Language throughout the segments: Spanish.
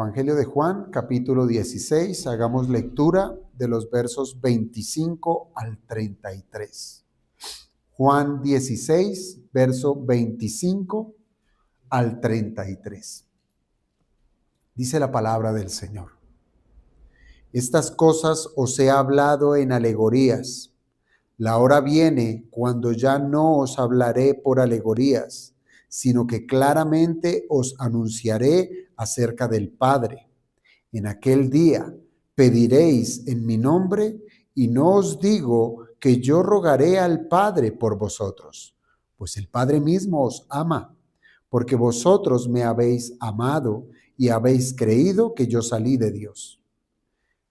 Evangelio de Juan, capítulo 16, hagamos lectura de los versos 25 al 33. Juan 16, verso 25 al 33. Dice la palabra del Señor. Estas cosas os he hablado en alegorías. La hora viene cuando ya no os hablaré por alegorías, sino que claramente os anunciaré acerca del Padre. En aquel día pediréis en mi nombre, y no os digo que yo rogaré al Padre por vosotros, pues el Padre mismo os ama, porque vosotros me habéis amado y habéis creído que yo salí de Dios.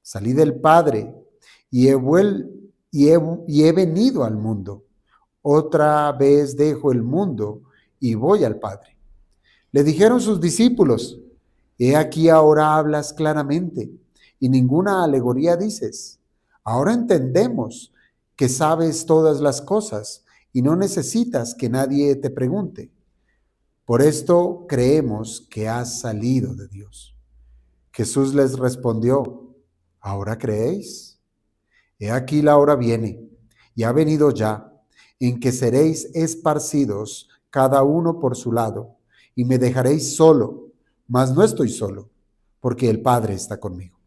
Salí del Padre y he venido al mundo. Otra vez dejo el mundo y voy al Padre. Le dijeron sus discípulos: he aquí ahora hablas claramente y ninguna alegoría dices. Ahora entendemos que sabes todas las cosas y no necesitas que nadie te pregunte. Por esto creemos que has salido de Dios. Jesús les respondió: ¿ahora creéis? He aquí la hora viene, y ha venido ya, en que seréis esparcidos cada uno por su lado, y me dejaréis solo, mas no estoy solo, porque el Padre está conmigo.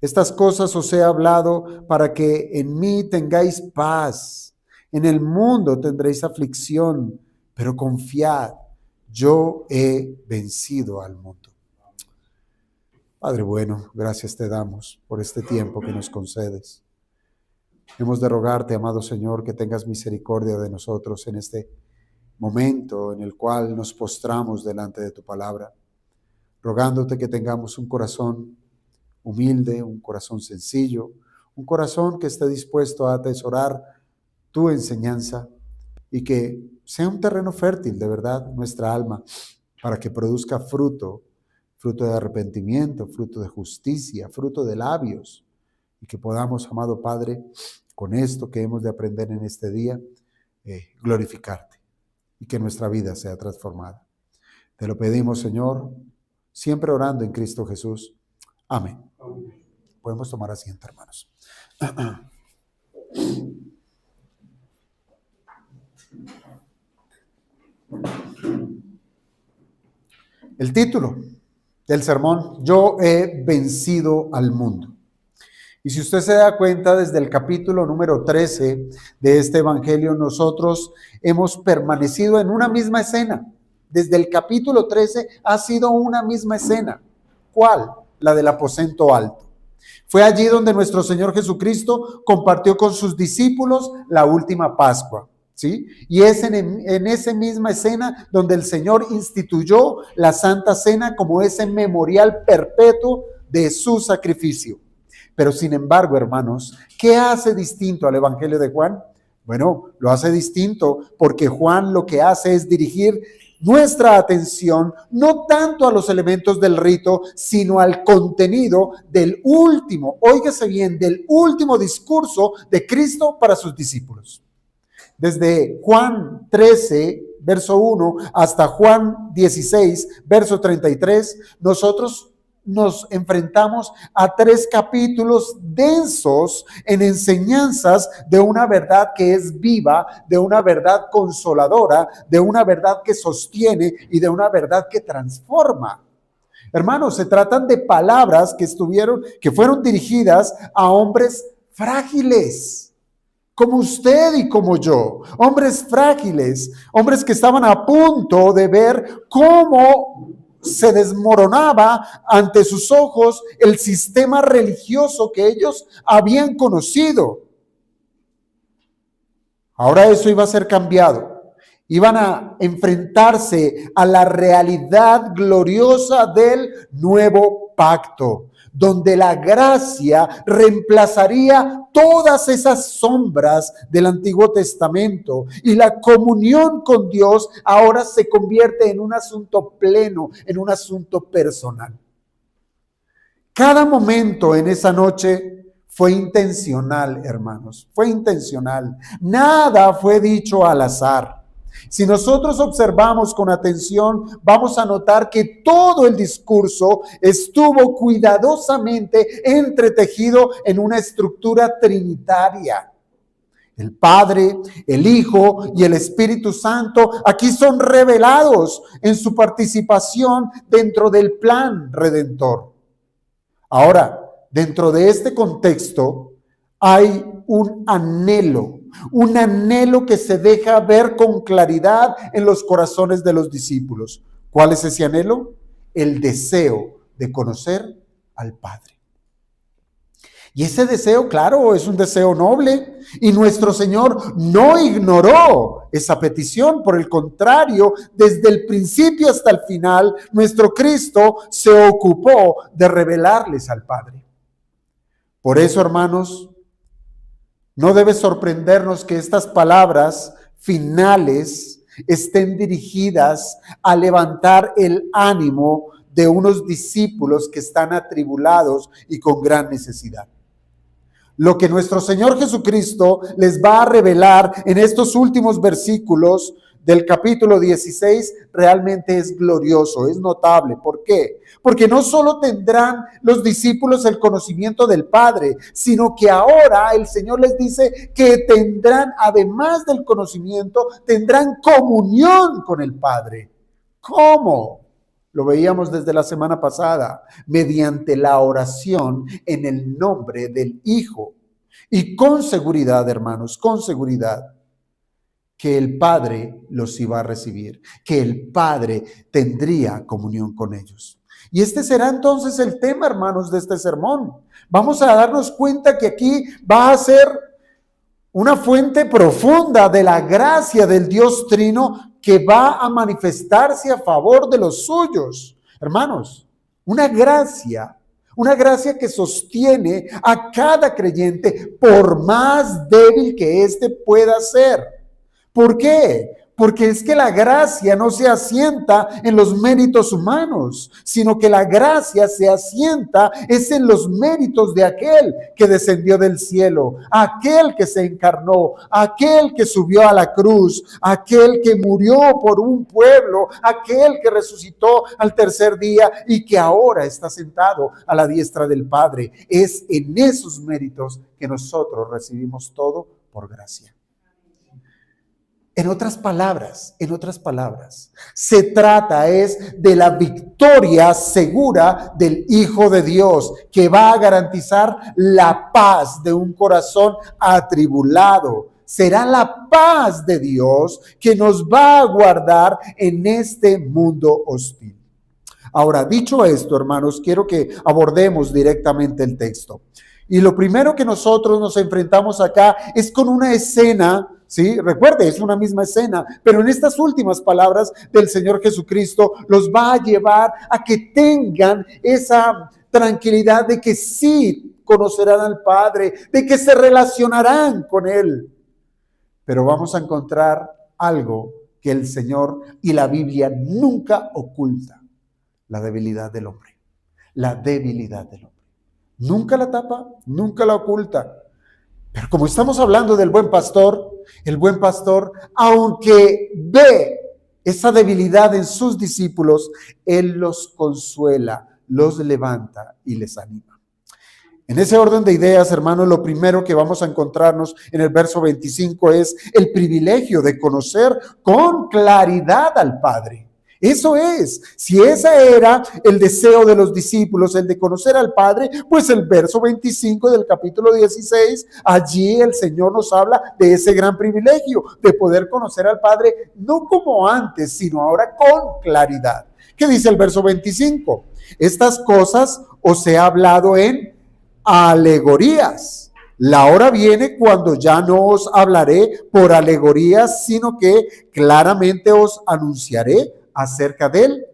Estas cosas os he hablado para que en mí tengáis paz. En el mundo tendréis aflicción, pero confiad, yo he vencido al mundo. Padre bueno, gracias te damos por este tiempo que nos concedes. Hemos de rogarte, amado Señor, que tengas misericordia de nosotros en este momento en el cual nos postramos delante de tu palabra, rogándote que tengamos un corazón humilde, un corazón sencillo, un corazón que esté dispuesto a atesorar tu enseñanza y que sea un terreno fértil de verdad nuestra alma para que produzca fruto de arrepentimiento, fruto de justicia, fruto de labios, y que podamos, amado Padre, con esto que hemos de aprender en este día, glorificarte y que nuestra vida sea transformada. Te lo pedimos, Señor, siempre orando en Cristo Jesús. Amén. Podemos tomar asiento, hermanos. El título del sermón: yo he vencido al mundo. Y si usted se da cuenta, desde el capítulo número 13 de este evangelio, nosotros hemos permanecido en una misma escena. Desde el capítulo 13 ha sido una misma escena. ¿Cuál? La del aposento alto. Fue allí donde nuestro Señor Jesucristo compartió con sus discípulos la última Pascua, ¿sí? Y es en esa misma escena donde el Señor instituyó la Santa Cena como ese memorial perpetuo de su sacrificio. Pero sin embargo, hermanos, ¿qué hace distinto al Evangelio de Juan? Bueno, lo hace distinto porque Juan lo que hace es dirigir nuestra atención no tanto a los elementos del rito, sino al contenido del último, óigase bien, del último discurso de Cristo para sus discípulos. Desde Juan 13, verso 1, hasta Juan 16, verso 33, nosotros nos enfrentamos a 3 capítulos densos en enseñanzas de una verdad que es viva, de una verdad consoladora, de una verdad que sostiene y de una verdad que transforma. Hermanos, se tratan de palabras que fueron dirigidas a hombres frágiles, como usted y como yo, hombres frágiles, hombres que estaban a punto de ver cómo se desmoronaba ante sus ojos el sistema religioso que ellos habían conocido. Ahora eso iba a ser cambiado. Iban a enfrentarse a la realidad gloriosa del nuevo pacto, donde la gracia reemplazaría todas esas sombras del Antiguo Testamento y la comunión con Dios ahora se convierte en un asunto pleno, en un asunto personal. Cada momento en esa noche fue intencional, hermanos, fue intencional. Nada fue dicho al azar. Si nosotros observamos con atención, vamos a notar que todo el discurso estuvo cuidadosamente entretejido en una estructura trinitaria. El Padre, el Hijo y el Espíritu Santo aquí son revelados en su participación dentro del plan redentor. Ahora, dentro de este contexto hay un anhelo que se deja ver con claridad en los corazones de los discípulos. ¿Cuál es ese anhelo? El deseo de conocer al Padre. Y ese deseo, claro, es un deseo noble, y nuestro Señor no ignoró esa petición. Por el contrario, desde el principio hasta el final, nuestro Cristo se ocupó de revelarles al Padre. Por eso, hermanos, no debe sorprendernos que estas palabras finales estén dirigidas a levantar el ánimo de unos discípulos que están atribulados y con gran necesidad. Lo que nuestro Señor Jesucristo les va a revelar en estos últimos versículos del capítulo 16 realmente es glorioso, es notable. ¿Por qué? Porque no solo tendrán los discípulos el conocimiento del Padre, sino que ahora el Señor les dice que tendrán, además del conocimiento, tendrán comunión con el Padre. ¿Cómo? Lo veíamos desde la semana pasada, mediante la oración en el nombre del Hijo. Y con seguridad, hermanos, con seguridad, que el Padre los iba a recibir, que el Padre tendría comunión con ellos. Y este será entonces el tema, hermanos, de este sermón. Vamos a darnos cuenta que aquí va a ser una fuente profunda de la gracia del Dios Trino que va a manifestarse a favor de los suyos. Hermanos, una gracia que sostiene a cada creyente por más débil que éste pueda ser. ¿Por qué? Porque es que la gracia no se asienta en los méritos humanos, sino que la gracia se asienta es en los méritos de aquel que descendió del cielo, aquel que se encarnó, aquel que subió a la cruz, aquel que murió por un pueblo, aquel que resucitó al tercer día y que ahora está sentado a la diestra del Padre. Es en esos méritos que nosotros recibimos todo por gracia. En otras palabras, se trata de la victoria segura del Hijo de Dios, que va a garantizar la paz de un corazón atribulado. Será la paz de Dios que nos va a guardar en este mundo hostil. Ahora, dicho esto, hermanos, quiero que abordemos directamente el texto. Y lo primero que nosotros nos enfrentamos acá es con una escena. Sí, recuerde, es una misma escena, pero en estas últimas palabras del Señor Jesucristo los va a llevar a que tengan esa tranquilidad de que sí conocerán al Padre, de que se relacionarán con Él. Pero vamos a encontrar algo que el Señor y la Biblia nunca oculta: la debilidad del hombre. La debilidad del hombre. Nunca la tapa, nunca la oculta. Pero como estamos hablando del buen pastor, el buen pastor, aunque ve esa debilidad en sus discípulos, Él los consuela, los levanta y les anima. En ese orden de ideas, hermanos, lo primero que vamos a encontrarnos en el verso 25 es el privilegio de conocer con claridad al Padre. Eso es, si ese era el deseo de los discípulos, el de conocer al Padre, pues el verso 25 del capítulo 16, allí el Señor nos habla de ese gran privilegio, de poder conocer al Padre, no como antes, sino ahora con claridad. ¿Qué dice el verso 25? Estas cosas os he hablado en alegorías. La hora viene cuando ya no os hablaré por alegorías, sino que claramente os anunciaré acerca del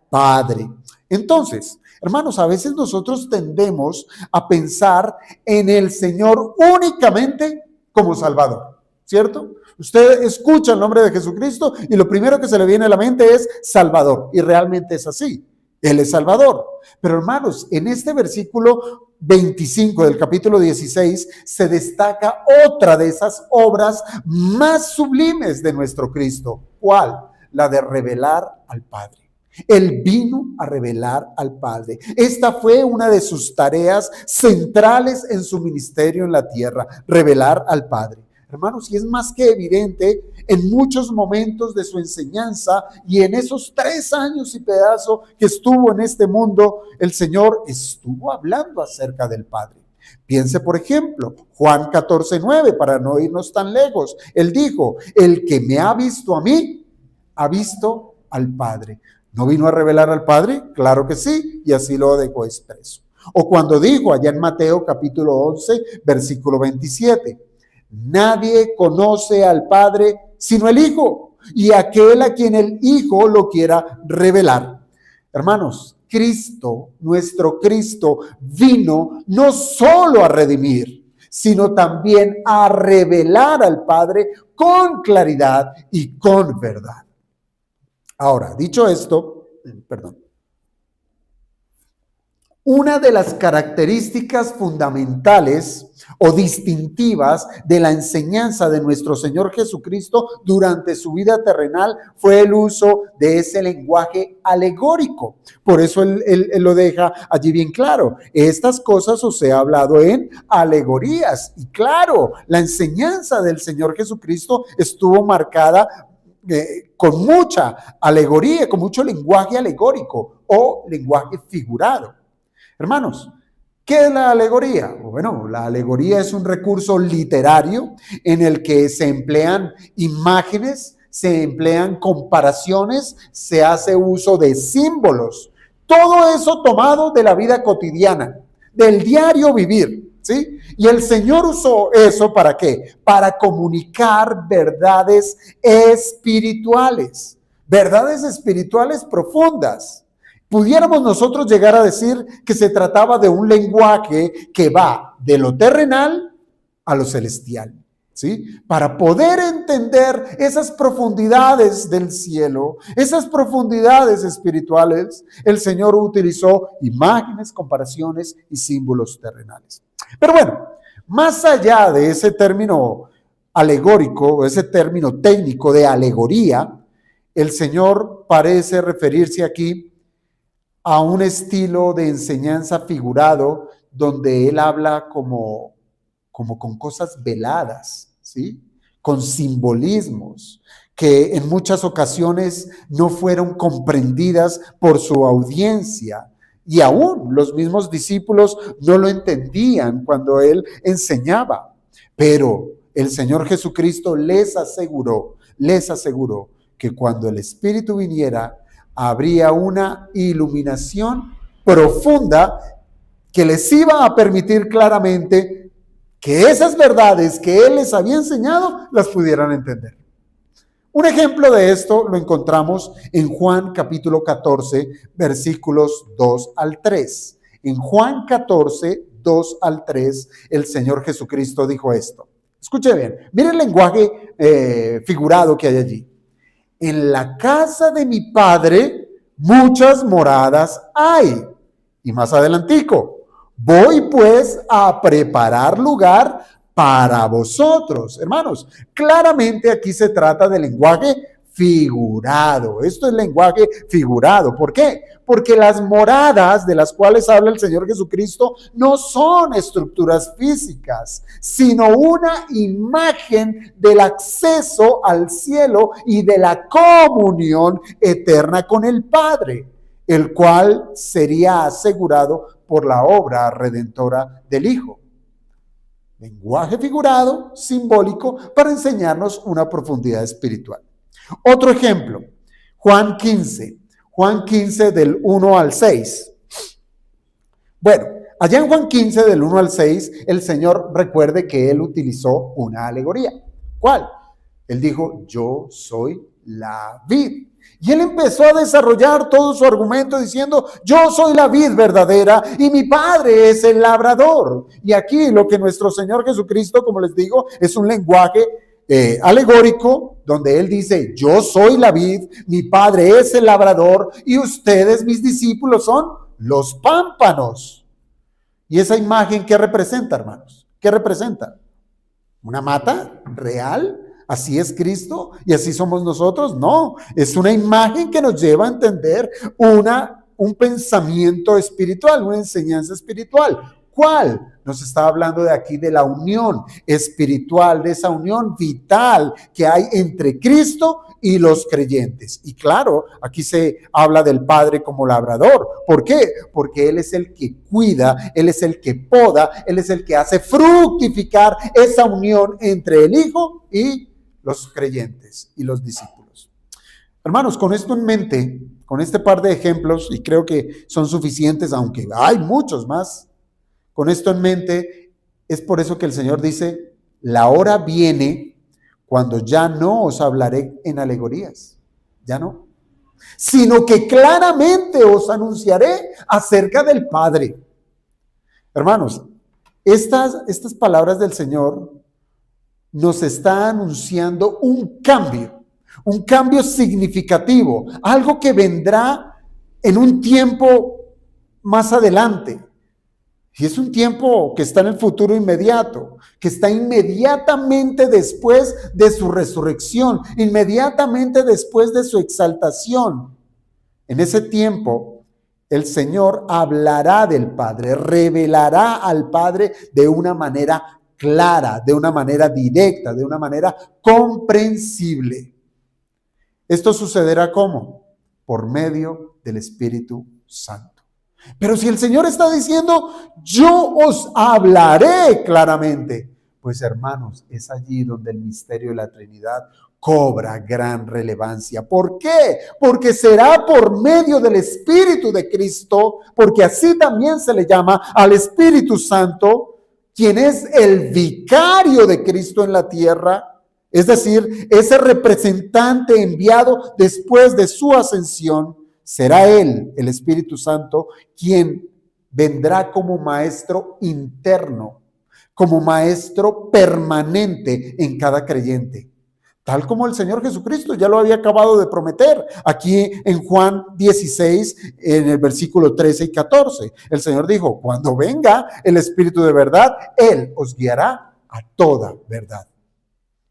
Padre. Entonces, hermanos, a veces nosotros tendemos a pensar en el Señor únicamente como Salvador, ¿cierto? Usted escucha el nombre de Jesucristo y lo primero que se le viene a la mente es Salvador, y realmente es así. Él es Salvador. Pero hermanos, en este versículo 25 del capítulo 16 se destaca otra de esas obras más sublimes de nuestro Cristo. ¿Cuál? La de revelar al Padre. Él vino a revelar al Padre. Esta fue una de sus tareas centrales en su ministerio en la tierra, revelar al Padre. Hermanos, y es más que evidente en muchos momentos de su enseñanza y en esos 3 años y pedazo que estuvo en este mundo, el Señor estuvo hablando acerca del Padre. Piense, por ejemplo, Juan 14:9, para no irnos tan lejos. Él dijo, el que me ha visto a mí, ha visto al Padre. ¿No vino a revelar al Padre? Claro que sí, y así lo dejó expreso. O cuando dijo allá en Mateo capítulo 11, versículo 27, nadie conoce al Padre sino el Hijo, y aquel a quien el Hijo lo quiera revelar. Hermanos, Cristo, nuestro Cristo, vino no solo a redimir, sino también a revelar al Padre con claridad y con verdad. Ahora, dicho esto, una de las características fundamentales o distintivas de la enseñanza de nuestro Señor Jesucristo durante su vida terrenal fue el uso de ese lenguaje alegórico. Por eso él lo deja allí bien claro. Estas cosas os he hablado en alegorías. Y claro, la enseñanza del Señor Jesucristo estuvo marcada con mucha alegoría, con mucho lenguaje alegórico o lenguaje figurado. Hermanos, ¿qué es la alegoría? Bueno, la alegoría es un recurso literario en el que se emplean imágenes, se emplean comparaciones, se hace uso de símbolos. Todo eso tomado de la vida cotidiana, del diario vivir, ¿sí? Y el Señor usó eso ¿para qué? Para comunicar verdades espirituales profundas. Pudiéramos nosotros llegar a decir que se trataba de un lenguaje que va de lo terrenal a lo celestial, ¿sí? Para poder entender esas profundidades del cielo, esas profundidades espirituales, el Señor utilizó imágenes, comparaciones y símbolos terrenales. Pero bueno, más allá de ese término alegórico, ese término técnico de alegoría, el Señor parece referirse aquí a un estilo de enseñanza figurado donde él habla como con cosas veladas, ¿sí? Con simbolismos que en muchas ocasiones no fueron comprendidas por su audiencia. Y aún los mismos discípulos no lo entendían cuando él enseñaba. Pero el Señor Jesucristo les aseguró que cuando el Espíritu viniera, habría una iluminación profunda que les iba a permitir claramente que esas verdades que Él les había enseñado las pudieran entender. Un ejemplo de esto lo encontramos en Juan capítulo 14, versículos 2 al 3. En Juan 14, 2 al 3, el Señor Jesucristo dijo esto. Escuche bien, mire el lenguaje figurado que hay allí. En la casa de mi Padre muchas moradas hay. Y más adelantico, voy pues a preparar lugar para vosotros. Hermanos, claramente aquí se trata de lenguaje figurado. Esto es lenguaje figurado. ¿Por qué? Porque las moradas de las cuales habla el Señor Jesucristo no son estructuras físicas, sino una imagen del acceso al cielo y de la comunión eterna con el Padre, el cual sería asegurado por la obra redentora del Hijo. Lenguaje figurado, simbólico, para enseñarnos una profundidad espiritual. Otro ejemplo, Juan 15 del 1 al 6. Bueno, allá en Juan 15 del 1 al 6, el Señor recuerde que Él utilizó una alegoría. ¿Cuál? Él dijo, yo soy la vid. Y Él empezó a desarrollar todo su argumento diciendo, yo soy la vid verdadera y mi Padre es el labrador. Y aquí lo que nuestro Señor Jesucristo, como les digo, es un lenguaje alegórico, donde Él dice, yo soy la vid, mi Padre es el labrador y ustedes, mis discípulos, son los pámpanos. ¿Y esa imagen qué representa, hermanos? ¿Qué representa? ¿Una mata real? ¿Así es Cristo y así somos nosotros? No, es una imagen que nos lleva a entender un pensamiento espiritual, una enseñanza espiritual. ¿Cuál? Nos está hablando de aquí de la unión espiritual, de esa unión vital que hay entre Cristo y los creyentes. Y claro, aquí se habla del Padre como labrador. ¿Por qué? Porque Él es el que cuida, Él es el que poda, Él es el que hace fructificar esa unión entre el Hijo y los creyentes y los discípulos. Hermanos, con esto en mente, con este par de ejemplos, y creo que son suficientes, aunque hay muchos más, con esto en mente, es por eso que el Señor dice, la hora viene cuando ya no os hablaré en alegorías, ya no, sino que claramente os anunciaré acerca del Padre. Hermanos, estas palabras del Señor nos está anunciando un cambio significativo, algo que vendrá en un tiempo más adelante. Y es un tiempo que está en el futuro inmediato, que está inmediatamente después de su resurrección, inmediatamente después de su exaltación. En ese tiempo, el Señor hablará del Padre, revelará al Padre de una manera clara, de una manera directa, de una manera comprensible. Esto sucederá ¿cómo? Por medio del Espíritu Santo. Pero si el Señor está diciendo, yo os hablaré claramente, pues hermanos, es allí donde el misterio de la Trinidad cobra gran relevancia. ¿Por qué? Porque será por medio del Espíritu de Cristo, porque así también se le llama al Espíritu Santo, quien es el vicario de Cristo en la tierra, es decir, ese representante enviado después de su ascensión. Será Él, el Espíritu Santo, quien vendrá como maestro interno, como maestro permanente en cada creyente, tal como el Señor Jesucristo ya lo había acabado de prometer aquí en Juan 16, en el versículo 13 y 14. El Señor dijo, cuando venga el Espíritu de verdad, Él os guiará a toda verdad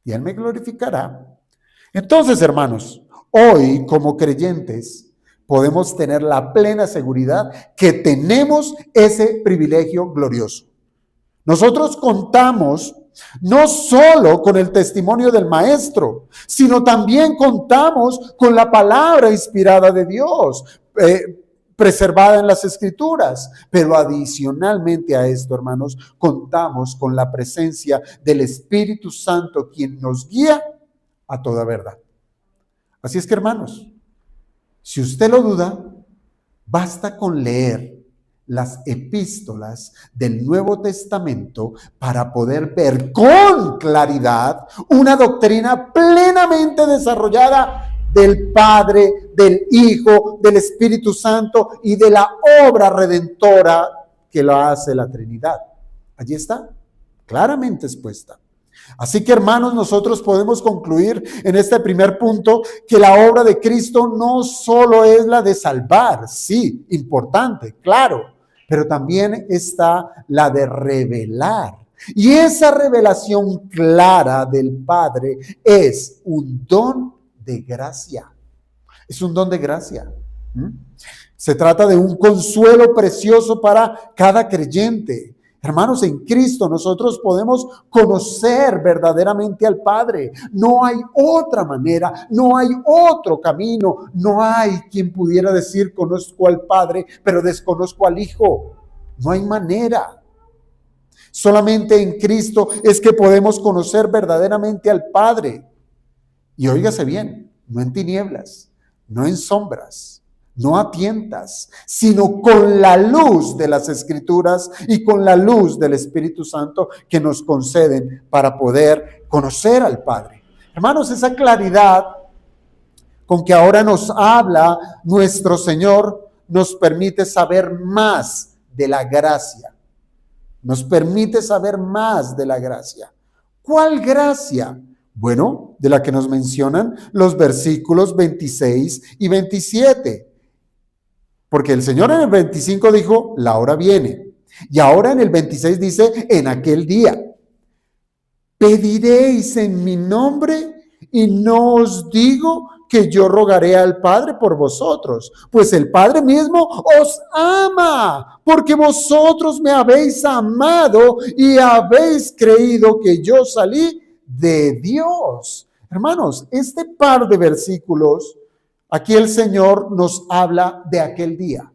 y Él me glorificará. Entonces, hermanos, hoy como creyentes podemos tener la plena seguridad que tenemos ese privilegio glorioso. Nosotros contamos no solo con el testimonio del Maestro, sino también contamos con la palabra inspirada de Dios, preservada en las Escrituras. Pero adicionalmente a esto, hermanos, contamos con la presencia del Espíritu Santo, quien nos guía a toda verdad. Así es que, hermanos, si usted lo duda, basta con leer las epístolas del Nuevo Testamento para poder ver con claridad una doctrina plenamente desarrollada del Padre, del Hijo, del Espíritu Santo y de la obra redentora que lo hace la Trinidad. Allí está, claramente expuesta. Así que, hermanos, nosotros podemos concluir en este primer punto que la obra de Cristo no solo es la de salvar, sí, importante, claro, pero también está la de revelar. Y esa revelación clara del Padre es un don de gracia. Es un don de gracia. Se trata de un consuelo precioso para cada creyente. Hermanos, en Cristo nosotros podemos conocer verdaderamente al Padre. No hay otra manera, no hay otro camino, no hay quien pudiera decir conozco al Padre, pero desconozco al Hijo. No hay manera. Solamente en Cristo es que podemos conocer verdaderamente al Padre. Y óigase bien, no en tinieblas, no en sombras, no a tientas, sino con la luz de las Escrituras y con la luz del Espíritu Santo que nos conceden para poder conocer al Padre. Hermanos, esa claridad con que ahora nos habla nuestro Señor nos permite saber más de la gracia. Nos permite saber más de la gracia. ¿Cuál gracia? Bueno, de la que nos mencionan los versículos 26 y 27. Porque el Señor en el 25 dijo, la hora viene. Y ahora en el 26 dice, en aquel día, pediréis en mi nombre y no os digo que yo rogaré al Padre por vosotros, pues el Padre mismo os ama, porque vosotros me habéis amado y habéis creído que yo salí de Dios. Hermanos, este par de versículos, aquí el Señor nos habla de aquel día.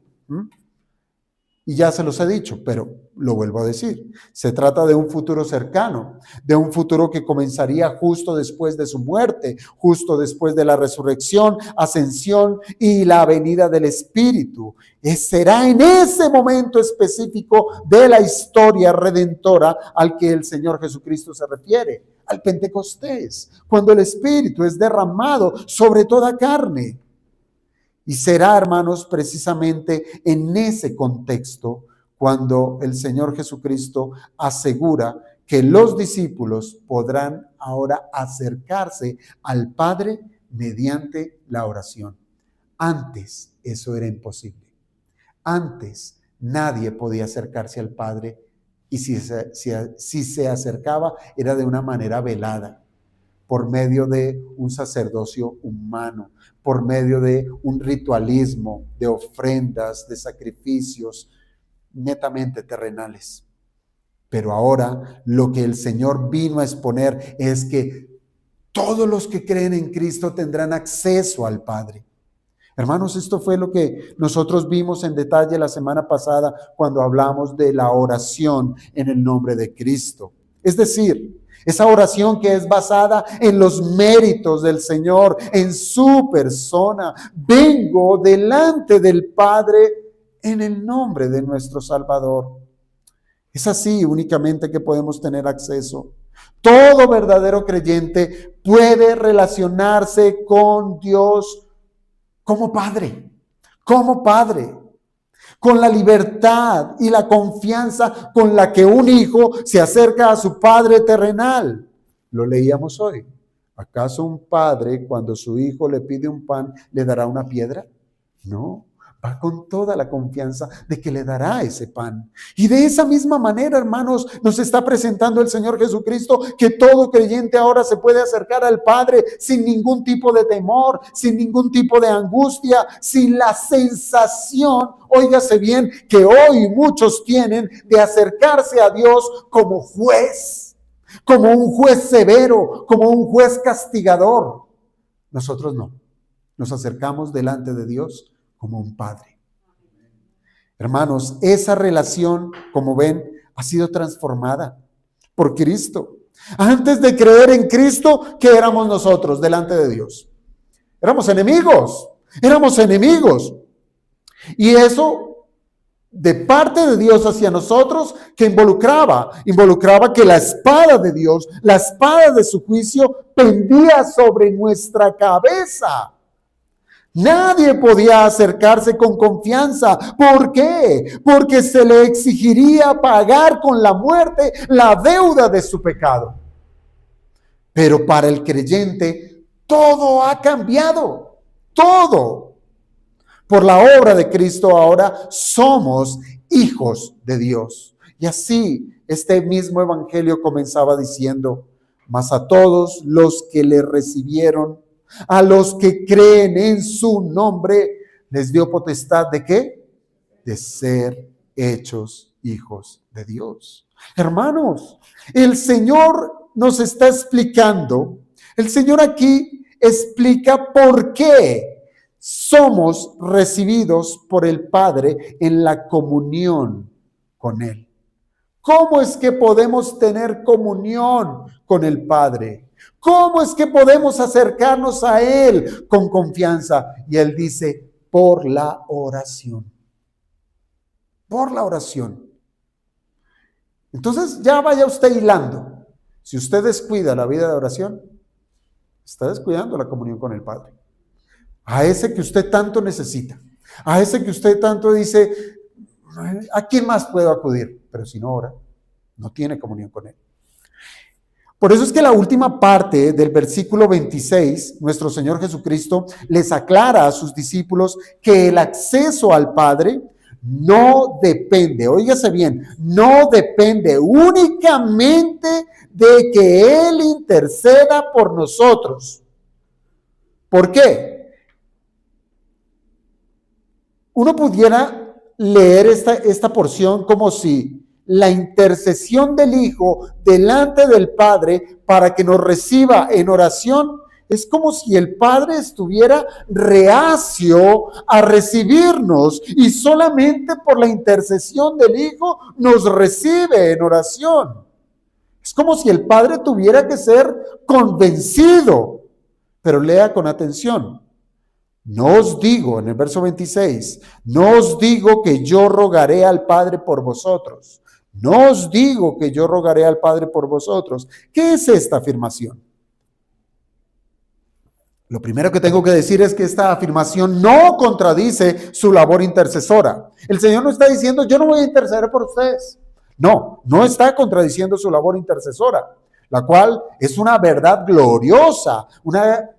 Y ya se los he dicho, pero lo vuelvo a decir. Se trata de un futuro cercano, de un futuro que comenzaría justo después de su muerte, justo después de la resurrección, ascensión y la venida del Espíritu. Será en ese momento específico de la historia redentora al que el Señor Jesucristo se refiere, al Pentecostés, cuando el Espíritu es derramado sobre toda carne. Y será, hermanos, precisamente en ese contexto cuando el Señor Jesucristo asegura que los discípulos podrán ahora acercarse al Padre mediante la oración. Antes eso era imposible. Antes nadie podía acercarse al Padre y si se acercaba era de una manera velada, por medio de un sacerdocio humano, por medio de un ritualismo, de ofrendas, de sacrificios netamente terrenales. Pero ahora lo que el Señor vino a exponer es que todos los que creen en Cristo tendrán acceso al Padre. Hermanos, esto fue lo que nosotros vimos en detalle la semana pasada cuando hablamos de la oración en el nombre de Cristo. Es decir, esa oración que es basada en los méritos del Señor, en su persona. Vengo delante del Padre en el nombre de nuestro Salvador. Es así únicamente que podemos tener acceso. Todo verdadero creyente puede relacionarse con Dios como Padre, con la libertad y la confianza con la que un hijo se acerca a su padre terrenal. Lo leíamos hoy. ¿Acaso un padre, cuando su hijo le pide un pan, le dará una piedra? No, va con toda la confianza de que le dará ese pan. Y de esa misma manera, hermanos, nos está presentando el Señor Jesucristo que todo creyente ahora se puede acercar al Padre sin ningún tipo de temor, sin ningún tipo de angustia, sin la sensación, óigase bien, que hoy muchos tienen de acercarse a Dios como juez, como un juez severo, como un juez castigador. Nosotros no. Nos acercamos delante de Dios como un padre. Hermanos, esa relación, como ven, ha sido transformada por Cristo. Antes de creer en Cristo, ¿qué éramos nosotros delante de Dios? Éramos enemigos. Y eso de parte de Dios hacia nosotros, que involucraba que la espada de Dios, la espada de su juicio, pendía sobre nuestra cabeza. Nadie podía acercarse con confianza. ¿Por qué? Porque se le exigiría pagar con la muerte la deuda de su pecado. Pero para el creyente, todo ha cambiado. Todo. Por la obra de Cristo ahora somos hijos de Dios. Y así este mismo evangelio comenzaba diciendo: mas a todos los que le recibieron, a los que creen en su nombre, les dio potestad ¿de qué? De ser hechos hijos de Dios. Hermanos, el Señor nos está explicando, el Señor aquí explica por qué somos recibidos por el Padre en la comunión con Él. ¿Cómo es que podemos tener comunión con el Padre? ¿Cómo es que podemos acercarnos a Él con confianza? Y Él dice, por la oración. Por la oración. Entonces ya vaya usted hilando. Si usted descuida la vida de oración, está descuidando la comunión con el Padre. A ese que usted tanto necesita. A ese que usted tanto dice, ¿a quién más puedo acudir? Pero si no ora, no tiene comunión con Él. Por eso es que la última parte del versículo 26, nuestro Señor Jesucristo les aclara a sus discípulos que el acceso al Padre no depende, óigase bien, no depende únicamente de que Él interceda por nosotros. ¿Por qué? Uno pudiera leer esta porción como si la intercesión del Hijo delante del Padre para que nos reciba en oración es como si el Padre estuviera reacio a recibirnos y solamente por la intercesión del Hijo nos recibe en oración. Es como si el Padre tuviera que ser convencido. Pero lea con atención. No os digo, en el verso 26, no os digo que yo rogaré al Padre por vosotros. No os digo que yo rogaré al Padre por vosotros. ¿Qué es esta afirmación? Lo primero que tengo que decir es que esta afirmación no contradice su labor intercesora. El Señor no está diciendo, yo no voy a interceder por ustedes. No, no está contradiciendo su labor intercesora, la cual es una verdad gloriosa, una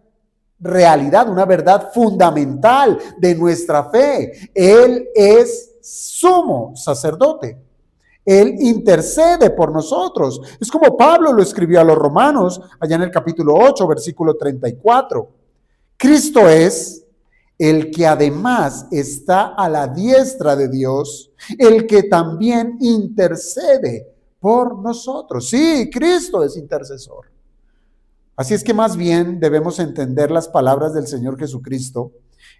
realidad, una verdad fundamental de nuestra fe. Él es sumo sacerdote. Él intercede por nosotros. Es como Pablo lo escribió a los romanos, allá en el capítulo 8, versículo 34. Cristo es el que además está a la diestra de Dios, el que también intercede por nosotros. Sí, Cristo es intercesor. Así es que más bien debemos entender las palabras del Señor Jesucristo.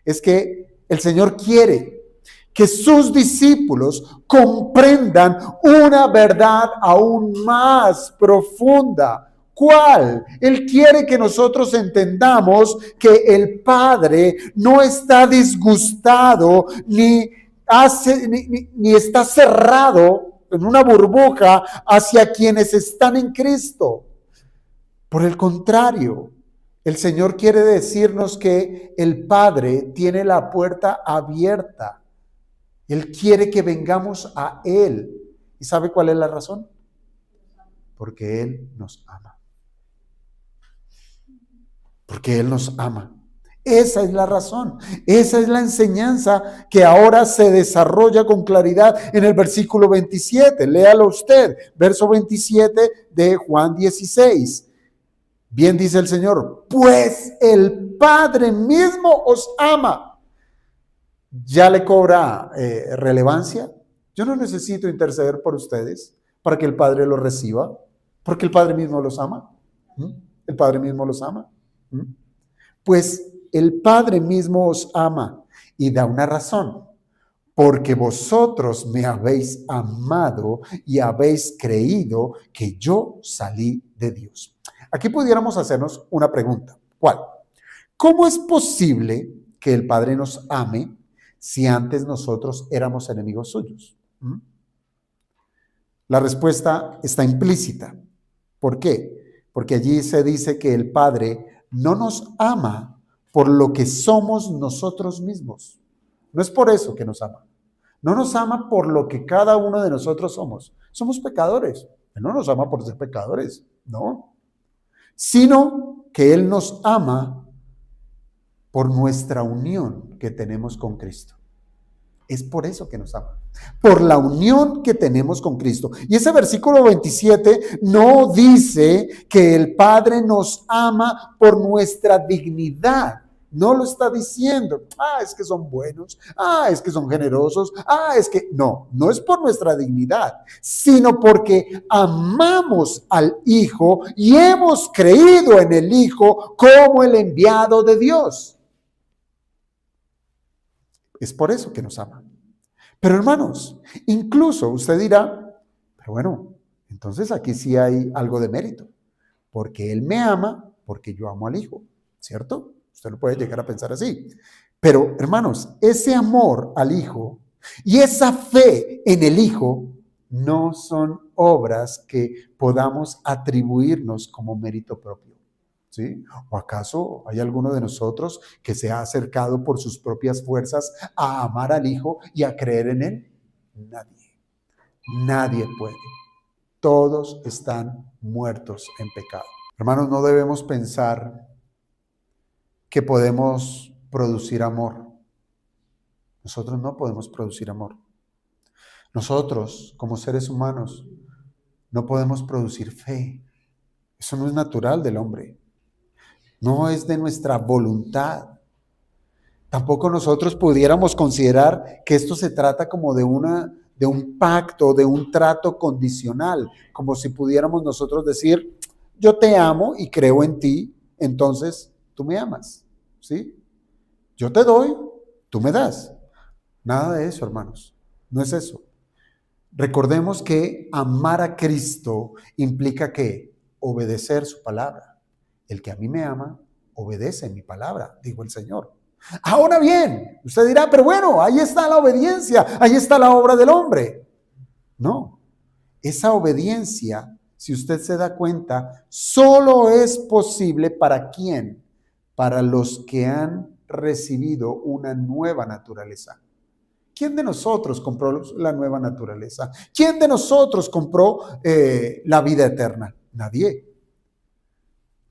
Es que el Señor quiere que sus discípulos comprendan una verdad aún más profunda. ¿Cuál? Él quiere que nosotros entendamos que el Padre no está disgustado ni está cerrado en una burbuja hacia quienes están en Cristo. Por el contrario, el Señor quiere decirnos que el Padre tiene la puerta abierta. Él quiere que vengamos a Él. ¿Y sabe cuál es la razón? Porque Él nos ama. Porque Él nos ama. Esa es la razón. Esa es la enseñanza que ahora se desarrolla con claridad en el versículo 27. Léalo usted, verso 27 de Juan 16. Bien dice el Señor, pues el Padre mismo os ama. ¿Ya le cobra relevancia? Yo no necesito interceder por ustedes para que el Padre los reciba, porque el Padre mismo los ama. El Padre mismo los ama. Pues el Padre mismo os ama y da una razón. Porque vosotros me habéis amado y habéis creído que yo salí de Dios. Aquí pudiéramos hacernos una pregunta. ¿Cuál? ¿Cómo es posible que el Padre nos ame si antes nosotros éramos enemigos suyos? La respuesta está implícita. ¿Por qué? Porque allí se dice que el Padre no nos ama por lo que somos nosotros mismos. No es por eso que nos ama. No nos ama por lo que cada uno de nosotros somos. Somos pecadores. Él no nos ama por ser pecadores, no. Sino que Él nos ama por nuestra unión que tenemos con Cristo. Es por eso que nos ama, por la unión que tenemos con Cristo. Y ese versículo 27 no dice que el Padre nos ama por nuestra dignidad. No lo está diciendo. Es que son buenos. Es que son generosos. Es que no es por nuestra dignidad, sino porque amamos al Hijo y hemos creído en el Hijo como el enviado de Dios. Es por eso que nos ama. Pero hermanos, incluso usted dirá, pero bueno, entonces aquí sí hay algo de mérito, porque Él me ama, porque yo amo al Hijo, ¿cierto? Usted lo puede llegar a pensar así. Pero hermanos, ese amor al Hijo y esa fe en el Hijo no son obras que podamos atribuirnos como mérito propio. ¿Sí? ¿O acaso hay alguno de nosotros que se ha acercado por sus propias fuerzas a amar al Hijo y a creer en Él? Nadie puede. Todos están muertos en pecado. Hermanos, no debemos pensar que podemos producir amor. Nosotros no podemos producir amor. Nosotros, como seres humanos, no podemos producir fe. Eso no es natural del hombre. No es de nuestra voluntad. Tampoco nosotros pudiéramos considerar que esto se trata como de un pacto, de un trato condicional, como si pudiéramos nosotros decir, yo te amo y creo en ti, entonces tú me amas, ¿sí? Yo te doy, tú me das. Nada de eso, hermanos. No es eso. Recordemos que amar a Cristo implica que obedecer su palabra. El que a mí me ama, obedece mi palabra, dijo el Señor. Ahora bien, usted dirá, pero bueno, ahí está la obediencia, ahí está la obra del hombre. No, esa obediencia, si usted se da cuenta, solo es posible ¿para quién? Para los que han recibido una nueva naturaleza. ¿Quién de nosotros compró la nueva naturaleza? ¿Quién de nosotros compró la vida eterna? Nadie.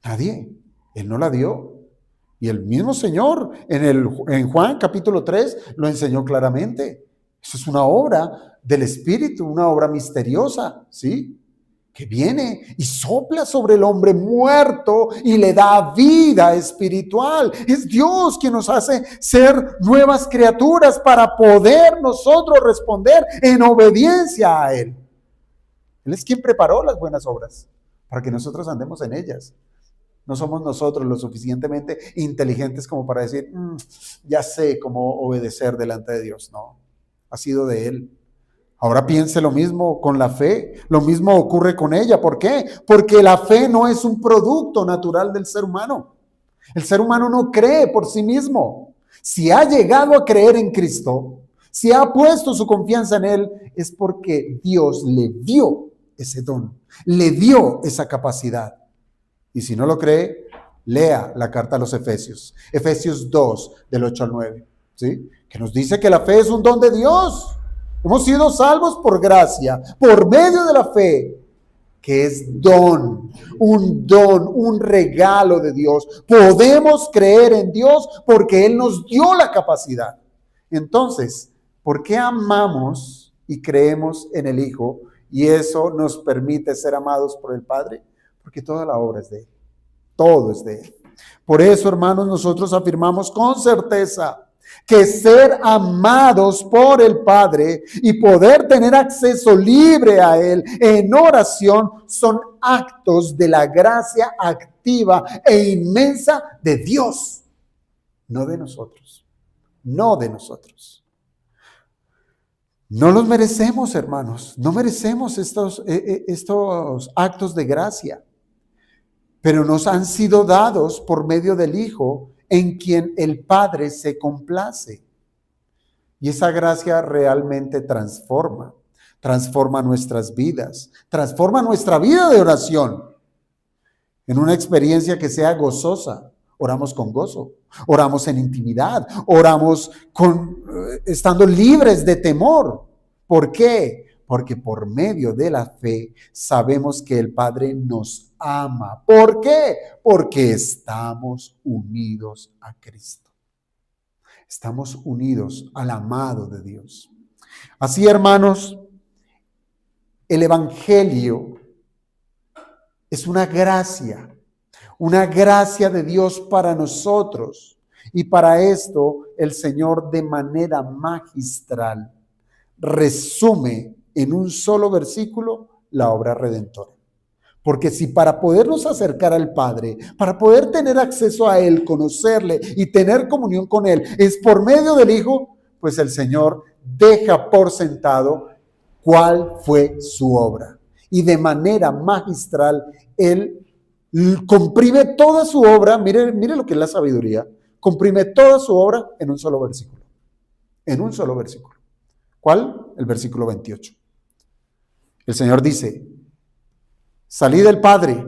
Nadie. Él no la dio. Y el mismo Señor en Juan capítulo 3 lo enseñó claramente. Eso es una obra del Espíritu, una obra misteriosa, ¿sí? Que viene y sopla sobre el hombre muerto y le da vida espiritual. Es Dios quien nos hace ser nuevas criaturas para poder nosotros responder en obediencia a Él. Él es quien preparó las buenas obras para que nosotros andemos en ellas. No somos nosotros lo suficientemente inteligentes como para decir, ya sé cómo obedecer delante de Dios. No, ha sido de Él. Ahora piense lo mismo con la fe, lo mismo ocurre con ella. ¿Por qué? Porque la fe no es un producto natural del ser humano. El ser humano no cree por sí mismo. Si ha llegado a creer en Cristo, si ha puesto su confianza en Él, es porque Dios le dio ese don, le dio esa capacidad. Y si no lo cree, lea la carta a los Efesios, Efesios 2, del 8 al 9, ¿sí? Que nos dice que la fe es un don de Dios. Hemos sido salvos por gracia, por medio de la fe, que es don, un regalo de Dios. Podemos creer en Dios porque Él nos dio la capacidad. Entonces, ¿por qué amamos y creemos en el Hijo y eso nos permite ser amados por el Padre? Porque toda la obra es de Él, todo es de Él. Por eso, hermanos, nosotros afirmamos con certeza que ser amados por el Padre y poder tener acceso libre a Él en oración son actos de la gracia activa e inmensa de Dios, no de nosotros, no de nosotros. No los merecemos, hermanos, no merecemos estos actos de gracia, pero nos han sido dados por medio del Hijo, en quien el Padre se complace. Y esa gracia realmente transforma nuestras vidas, transforma nuestra vida de oración en una experiencia que sea gozosa. Oramos con gozo, oramos en intimidad, oramos estando libres de temor. ¿Por qué? Porque por medio de la fe sabemos que el Padre nos ama. ¿Por qué? Porque estamos unidos a Cristo. Estamos unidos al amado de Dios. Así, hermanos, el Evangelio es una gracia de Dios para nosotros. Y para esto el Señor de manera magistral resume en un solo versículo la obra redentora. Porque si para podernos acercar al Padre, para poder tener acceso a Él, conocerle y tener comunión con Él, es por medio del Hijo, pues el Señor deja por sentado cuál fue su obra. Y de manera magistral, Él comprime toda su obra, mire lo que es la sabiduría, comprime toda su obra en un solo versículo. En un solo versículo. ¿Cuál? El versículo 28. El Señor dice: salí del Padre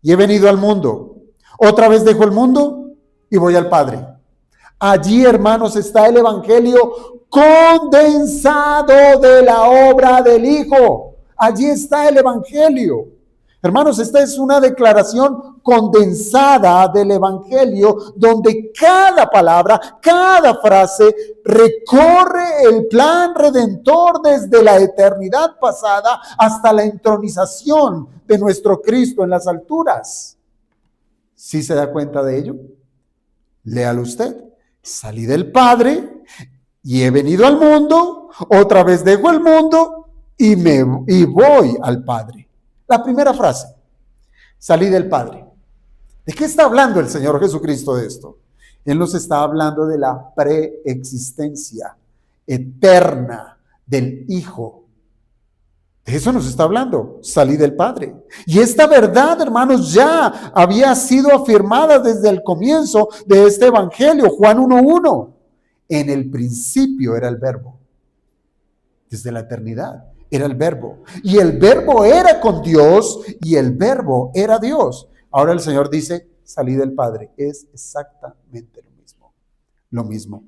y he venido al mundo. Otra vez dejo el mundo y voy al Padre. Allí, hermanos, está el Evangelio condensado de la obra del Hijo. Allí está el Evangelio. Hermanos, esta es una declaración condensada del Evangelio, donde cada palabra, cada frase recorre el plan redentor desde la eternidad pasada hasta la entronización de nuestro Cristo en las alturas. ¿Sí se da cuenta de ello? Léalo usted. Salí del Padre y he venido al mundo, otra vez dejo el mundo y voy al Padre. La primera frase, salí del Padre. ¿De qué está hablando el Señor Jesucristo de esto? Él nos está hablando de la preexistencia eterna del Hijo. De eso nos está hablando, salí del Padre. Y esta verdad, hermanos, ya había sido afirmada desde el comienzo de este Evangelio, Juan 1:1. En el principio era el Verbo. Desde la eternidad era el Verbo. Y el Verbo era con Dios y el Verbo era Dios. Ahora el Señor dice, salí del Padre. Es exactamente lo mismo. Lo mismo.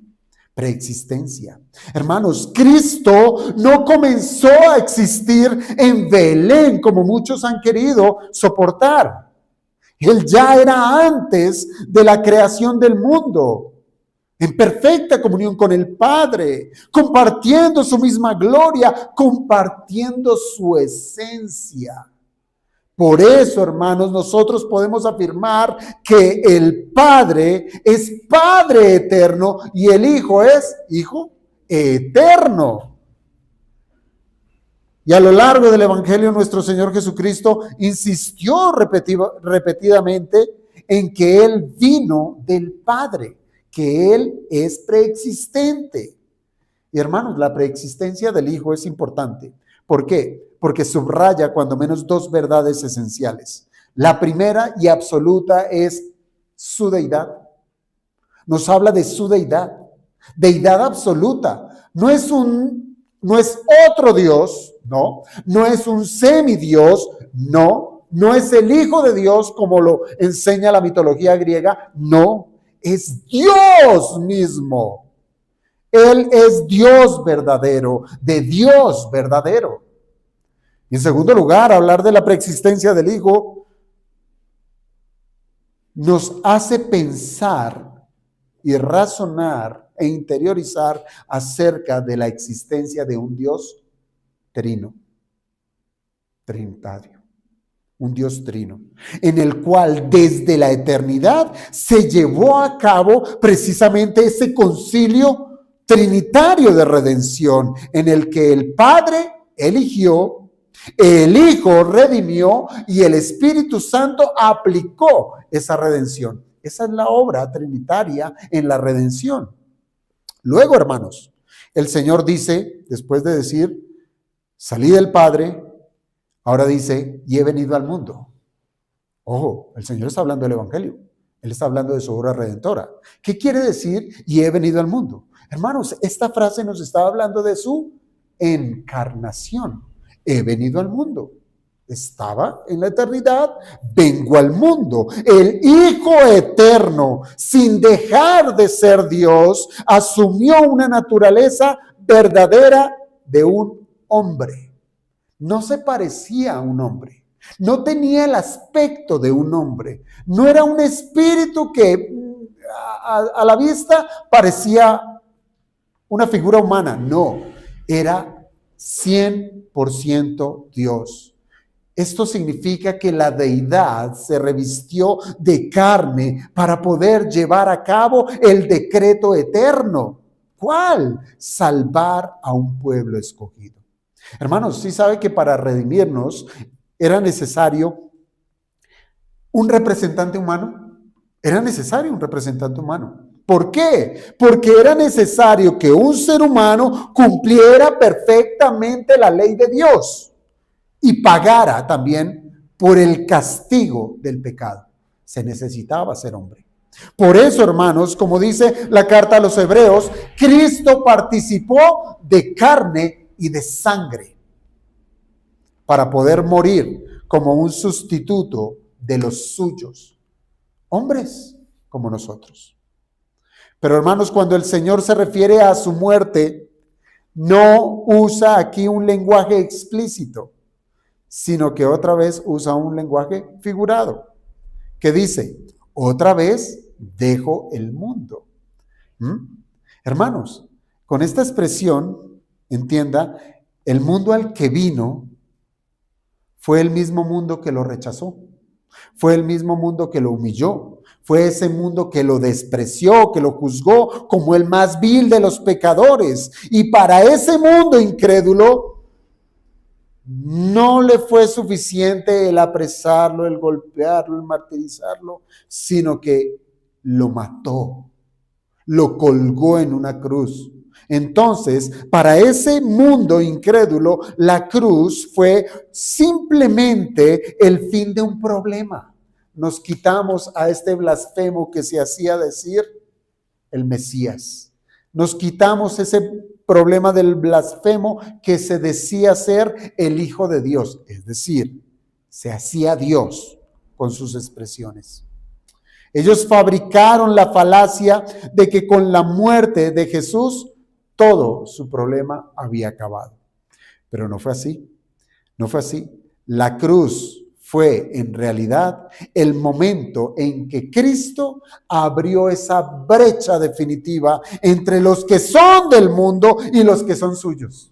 Preexistencia. Hermanos, Cristo no comenzó a existir en Belén como muchos han querido soportar. Él ya era antes de la creación del mundo, en perfecta comunión con el Padre, compartiendo su misma gloria, compartiendo su esencia. Por eso, hermanos, nosotros podemos afirmar que el Padre es Padre eterno y el Hijo es Hijo eterno. Y a lo largo del Evangelio, nuestro Señor Jesucristo insistió repetidamente en que Él vino del Padre, que Él es preexistente. Y hermanos, la preexistencia del Hijo es importante. ¿Por qué? Porque subraya cuando menos dos verdades esenciales. La primera y absoluta es su deidad. Nos habla de su deidad, deidad absoluta. No es otro Dios, no es un semidios, no es el Hijo de Dios como lo enseña la mitología griega, no, es Dios mismo. Él es Dios verdadero, de Dios verdadero. Y en segundo lugar, hablar de la preexistencia del Hijo nos hace pensar y razonar e interiorizar acerca de la existencia de un Dios trino, trinitario, un Dios trino, en el cual desde la eternidad se llevó a cabo precisamente ese concilio trinitario de redención, en el que el Padre eligió, el Hijo redimió y el Espíritu Santo aplicó esa redención. Esa es la obra trinitaria en la redención. Luego, hermanos, el Señor dice, después de decir, salí del Padre, ahora dice, y he venido al mundo. Ojo, el Señor está hablando del Evangelio. Él está hablando de su obra redentora. ¿Qué quiere decir, y he venido al mundo? Hermanos, esta frase nos está hablando de su encarnación. He venido al mundo. Estaba en la eternidad, vengo al mundo. El Hijo eterno, sin dejar de ser Dios, asumió una naturaleza verdadera de un hombre. No se parecía a un hombre, no tenía el aspecto de un hombre, no era un espíritu que a la vista parecía una figura humana, no, era 100% Dios. Esto significa que la deidad se revistió de carne para poder llevar a cabo el decreto eterno. ¿Cuál? Salvar a un pueblo escogido. Hermanos, ¿sí sabe que para redimirnos era necesario un representante humano? Era necesario un representante humano. ¿Por qué? Porque era necesario que un ser humano cumpliera perfectamente la ley de Dios y pagara también por el castigo del pecado. Se necesitaba ser hombre. Por eso, hermanos, como dice la carta a los Hebreos, Cristo participó de carne y de sangre para poder morir como un sustituto de los suyos, hombres como nosotros. Pero hermanos, cuando el Señor se refiere a su muerte, no usa aquí un lenguaje explícito, sino que otra vez usa un lenguaje figurado. que dice, otra vez dejo el mundo. Hermanos, con esta expresión, entienda, el mundo al que vino fue el mismo mundo que lo rechazó, fue el mismo mundo que lo humilló, fue ese mundo que lo despreció, que lo juzgó como el más vil de los pecadores. Y para ese mundo incrédulo no le fue suficiente el apresarlo, el golpearlo, el martirizarlo, sino que lo mató, lo colgó en una cruz. Entonces, para ese mundo incrédulo, la cruz fue simplemente el fin de un problema. Nos quitamos a este blasfemo que se hacía decir el Mesías. Nos quitamos ese problema del blasfemo que se decía ser el Hijo de Dios. Es decir, se hacía Dios con sus expresiones. Ellos fabricaron la falacia de que con la muerte de Jesús todo su problema había acabado. Pero no fue así. No fue así. La cruz fue en realidad el momento en que Cristo abrió esa brecha definitiva entre los que son del mundo y los que son suyos.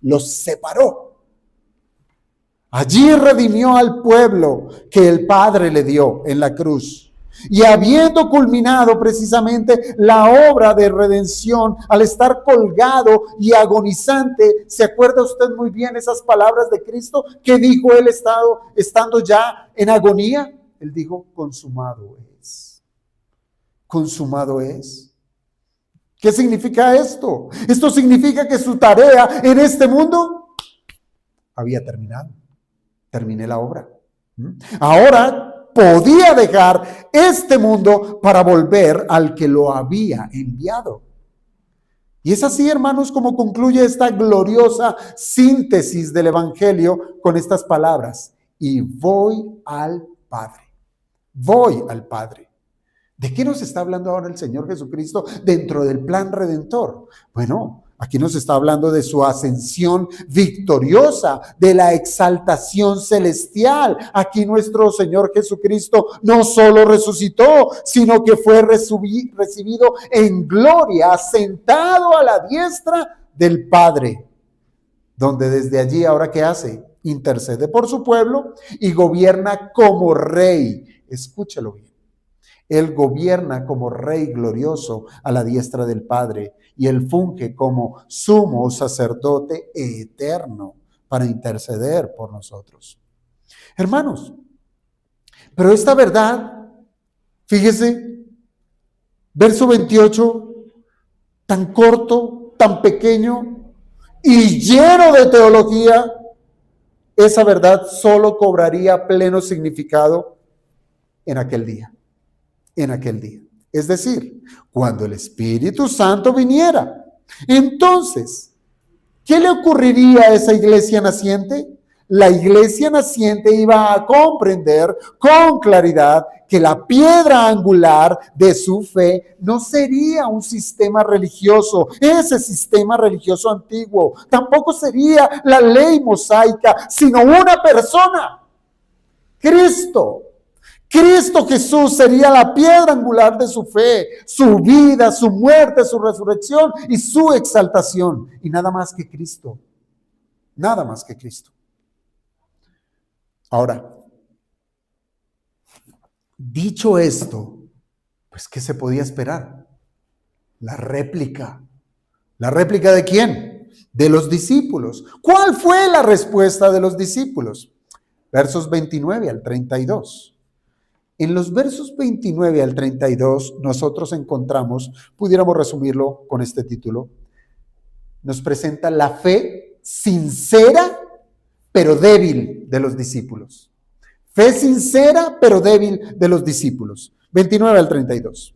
Los separó. Allí redimió al pueblo que el Padre le dio en la cruz. Y habiendo culminado precisamente la obra de redención, al estar colgado y agonizante, ¿se acuerda usted muy bien esas palabras de Cristo? ¿Qué dijo él estando ya en agonía? Él dijo, consumado es. Consumado es. ¿Qué significa esto? Esto significa que su tarea en este mundo había terminado. Terminé la obra. Ahora podía dejar este mundo para volver al que lo había enviado. Y es así, hermanos, como concluye esta gloriosa síntesis del Evangelio con estas palabras. Y voy al Padre. Voy al Padre. ¿De qué nos está hablando ahora el Señor Jesucristo dentro del plan redentor? Bueno, aquí nos está hablando de su ascensión victoriosa, de la exaltación celestial. Aquí nuestro Señor Jesucristo no solo resucitó, sino que fue recibido en gloria, sentado a la diestra del Padre, donde desde allí, ¿ahora qué hace? Intercede por su pueblo y gobierna como rey. Escúchelo bien. Él gobierna como rey glorioso a la diestra del Padre y él funge como sumo sacerdote eterno para interceder por nosotros. Hermanos, pero esta verdad, fíjese, verso 28, tan corto, tan pequeño y lleno de teología, esa verdad solo cobraría pleno significado en aquel día. En aquel día. Es decir, cuando el Espíritu Santo viniera. Entonces, ¿qué le ocurriría a esa iglesia naciente? La iglesia naciente iba a comprender con claridad que la piedra angular de su fe no sería un sistema religioso, ese sistema religioso antiguo, tampoco sería la ley mosaica, sino una persona, Cristo. Cristo Jesús sería la piedra angular de su fe, su vida, su muerte, su resurrección y su exaltación. Y nada más que Cristo. Nada más que Cristo. Ahora, dicho esto, pues ¿qué se podía esperar? La réplica. ¿La réplica de quién? De los discípulos. ¿Cuál fue la respuesta de los discípulos? Versos 29 al 32. En los versos 29 al 32 nosotros encontramos, pudiéramos resumirlo con este título, nos presenta la fe sincera pero débil de los discípulos. Fe sincera pero débil de los discípulos. 29 al 32.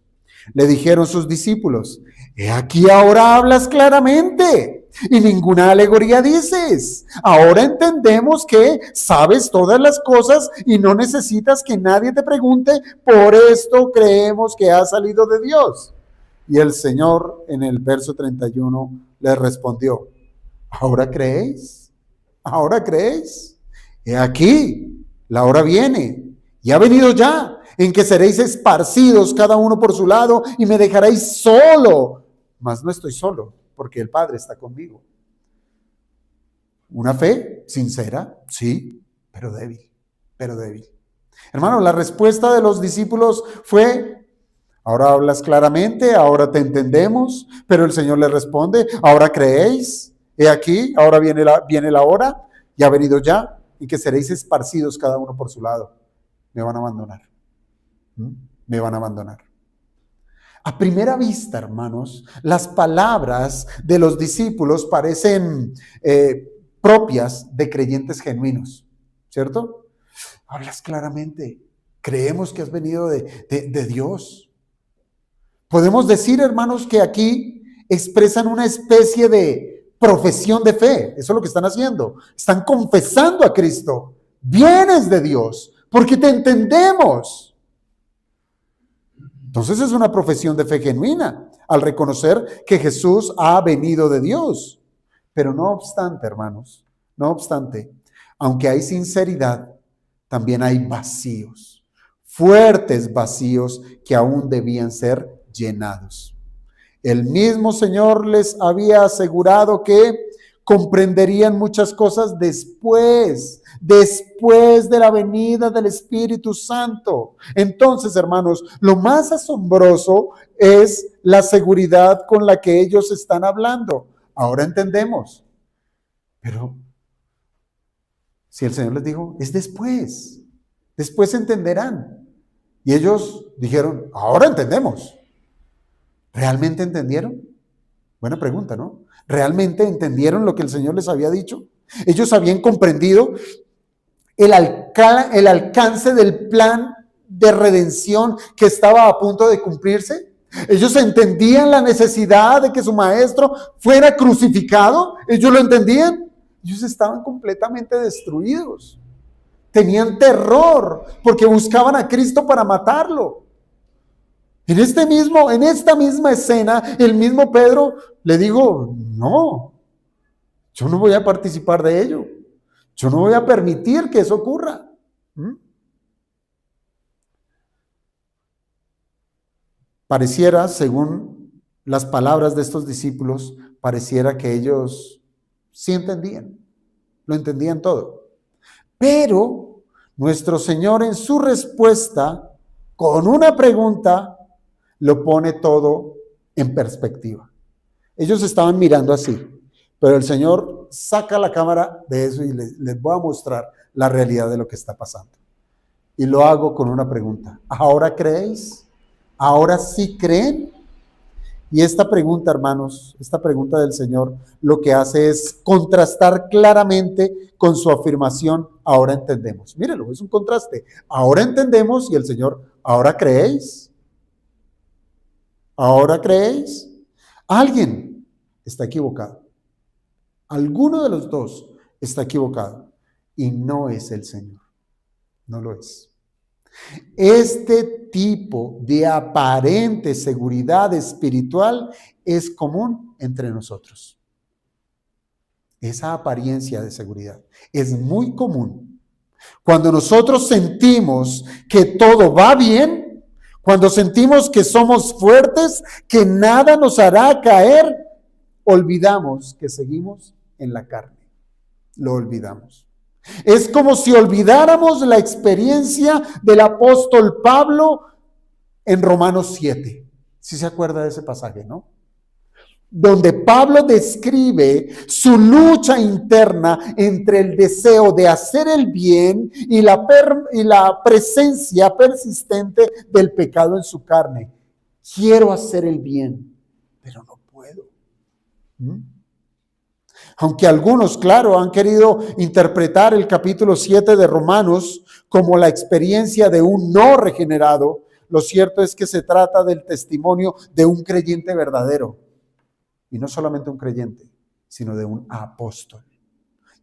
Le dijeron sus discípulos, he aquí ahora hablas claramente y ninguna alegoría dices. Ahora entendemos que sabes todas las cosas y no necesitas que nadie te pregunte, por esto creemos que has salido de Dios. Y el Señor en el verso 31 le respondió, ¿ahora creéis? ¿Ahora creéis? He aquí, la hora viene y ha venido ya, en que seréis esparcidos cada uno por su lado y me dejaréis solo. Mas no estoy solo, porque el Padre está conmigo. Una fe sincera, sí, pero débil, pero débil. Hermano, la respuesta de los discípulos fue: ahora hablas claramente, ahora te entendemos, pero el Señor le responde: ahora creéis, he aquí, ahora viene la hora, ya ha venido ya, y que seréis esparcidos cada uno por su lado. Me van a abandonar. Me van a abandonar. A primera vista, hermanos, las palabras de los discípulos parecen propias de creyentes genuinos, ¿cierto? Hablas claramente, creemos que has venido de Dios. Podemos decir, hermanos, que aquí expresan una especie de profesión de fe. Eso es lo que están haciendo. Están confesando a Cristo. Vienes de Dios, porque te entendemos. Entonces es una profesión de fe genuina al reconocer que Jesús ha venido de Dios. Pero no obstante, hermanos, no obstante, aunque hay sinceridad, también hay vacíos, fuertes vacíos que aún debían ser llenados. El mismo Señor les había asegurado que comprenderían muchas cosas después de la venida del Espíritu Santo. Entonces, hermanos, lo más asombroso es la seguridad con la que ellos están hablando. Ahora entendemos. Pero si el Señor les dijo, es después entenderán. Y ellos dijeron, ahora entendemos. ¿Realmente entendieron? Buena pregunta, ¿no? ¿Realmente entendieron lo que el Señor les había dicho? Ellos habían comprendido el alcance del plan de redención que estaba a punto de cumplirse. Ellos entendían la necesidad de que su maestro fuera crucificado. Ellos lo entendían. Ellos estaban completamente destruidos. Tenían terror porque buscaban a Cristo para matarlo. En esta misma escena, el mismo Pedro le dijo, no, yo no voy a participar de ello. Yo no voy a permitir que eso ocurra. Pareciera, según las palabras de estos discípulos, pareciera que ellos sí entendían, lo entendían todo. Pero nuestro Señor en su respuesta, con una pregunta, lo pone todo en perspectiva. Ellos estaban mirando así, pero el Señor saca la cámara de eso y les voy a mostrar la realidad de lo que está pasando. Y lo hago con una pregunta. ¿Ahora creéis? ¿Ahora sí creen? Y esta pregunta, hermanos, esta pregunta del Señor, lo que hace es contrastar claramente con su afirmación, ahora entendemos. Mírenlo, es un contraste. Ahora entendemos y el Señor, ¿ahora creéis? ¿Ahora creéis? Alguien está equivocado. Alguno de los dos está equivocado. Y no es el Señor. No lo es. Este tipo de aparente seguridad espiritual es común entre nosotros. Esa apariencia de seguridad es muy común. Cuando nosotros sentimos que todo va bien, cuando sentimos que somos fuertes, que nada nos hará caer, olvidamos que seguimos en la carne. Lo olvidamos. Es como si olvidáramos la experiencia del apóstol Pablo en Romanos 7. ¿Sí se acuerda de ese pasaje, no? Donde Pablo describe su lucha interna entre el deseo de hacer el bien y la presencia persistente del pecado en su carne. Quiero hacer el bien, pero no puedo. Aunque algunos, claro, han querido interpretar el capítulo 7 de Romanos como la experiencia de un no regenerado, lo cierto es que se trata del testimonio de un creyente verdadero. Y no solamente un creyente, sino de un apóstol.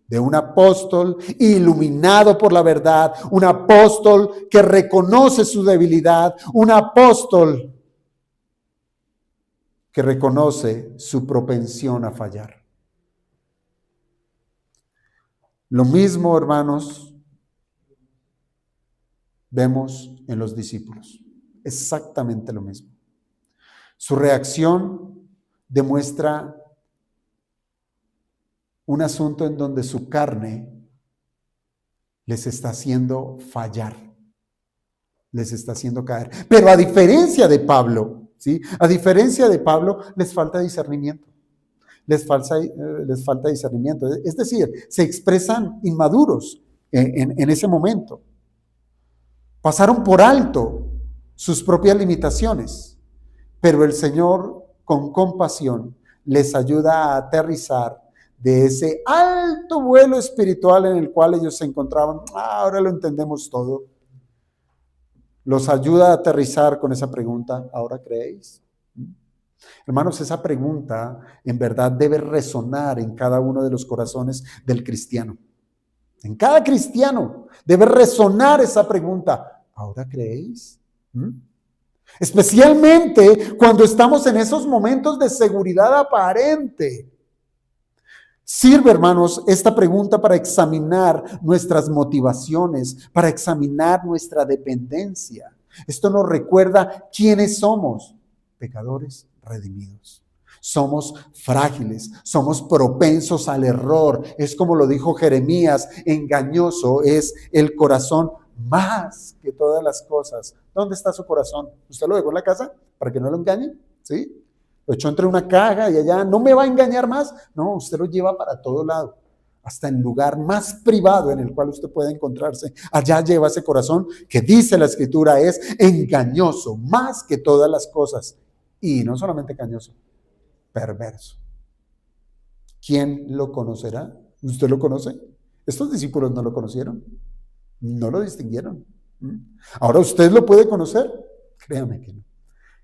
De un apóstol iluminado por la verdad, un apóstol que reconoce su debilidad, un apóstol que reconoce su propensión a fallar. Lo mismo, hermanos, vemos en los discípulos. Exactamente lo mismo. Su reacción demuestra un asunto en donde su carne les está haciendo fallar, les está haciendo caer. Pero a diferencia de Pablo, ¿sí? A diferencia de Pablo, les falta discernimiento. Les falta discernimiento. Es decir, se expresan inmaduros en ese momento. Pasaron por alto sus propias limitaciones, pero el Señor, con compasión, les ayuda a aterrizar de ese alto vuelo espiritual en el cual ellos se encontraban. Ahora lo entendemos todo. Los ayuda a aterrizar con esa pregunta: ¿ahora creéis? Hermanos, esa pregunta en verdad debe resonar en cada uno de los corazones del cristiano. En cada cristiano debe resonar esa pregunta: ¿ahora creéis? Especialmente cuando estamos en esos momentos de seguridad aparente. Sirve, hermanos, esta pregunta para examinar nuestras motivaciones, para examinar nuestra dependencia. Esto nos recuerda quiénes somos: pecadores redimidos. Somos frágiles, somos propensos al error. Es como lo dijo Jeremías: engañoso es el corazón más que todas las cosas. ¿Dónde está su corazón? ¿Usted lo dejó en la casa para que no lo engañen? ¿Sí? Lo echó entre una caja y allá, ¿no me va a engañar más? No, usted lo lleva para todo lado, hasta el lugar más privado en el cual usted pueda encontrarse. Allá lleva ese corazón que, dice la Escritura, es engañoso más que todas las cosas. Y no solamente engañoso, perverso. ¿Quién lo conocerá? ¿Usted lo conoce? Estos discípulos no lo conocieron, no lo distinguieron. ¿Ahora usted lo puede conocer? Créame que no.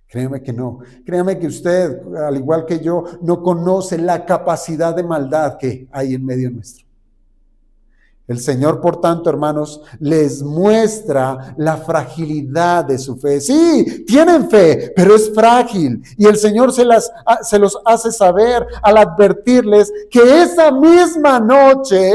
Créame que no. Créame que usted, al igual que yo, no conoce la capacidad de maldad que hay en medio nuestro. El Señor, por tanto, hermanos, les muestra la fragilidad de su fe. Sí, tienen fe, pero es frágil. Y el Señor se los hace saber al advertirles que esa misma noche,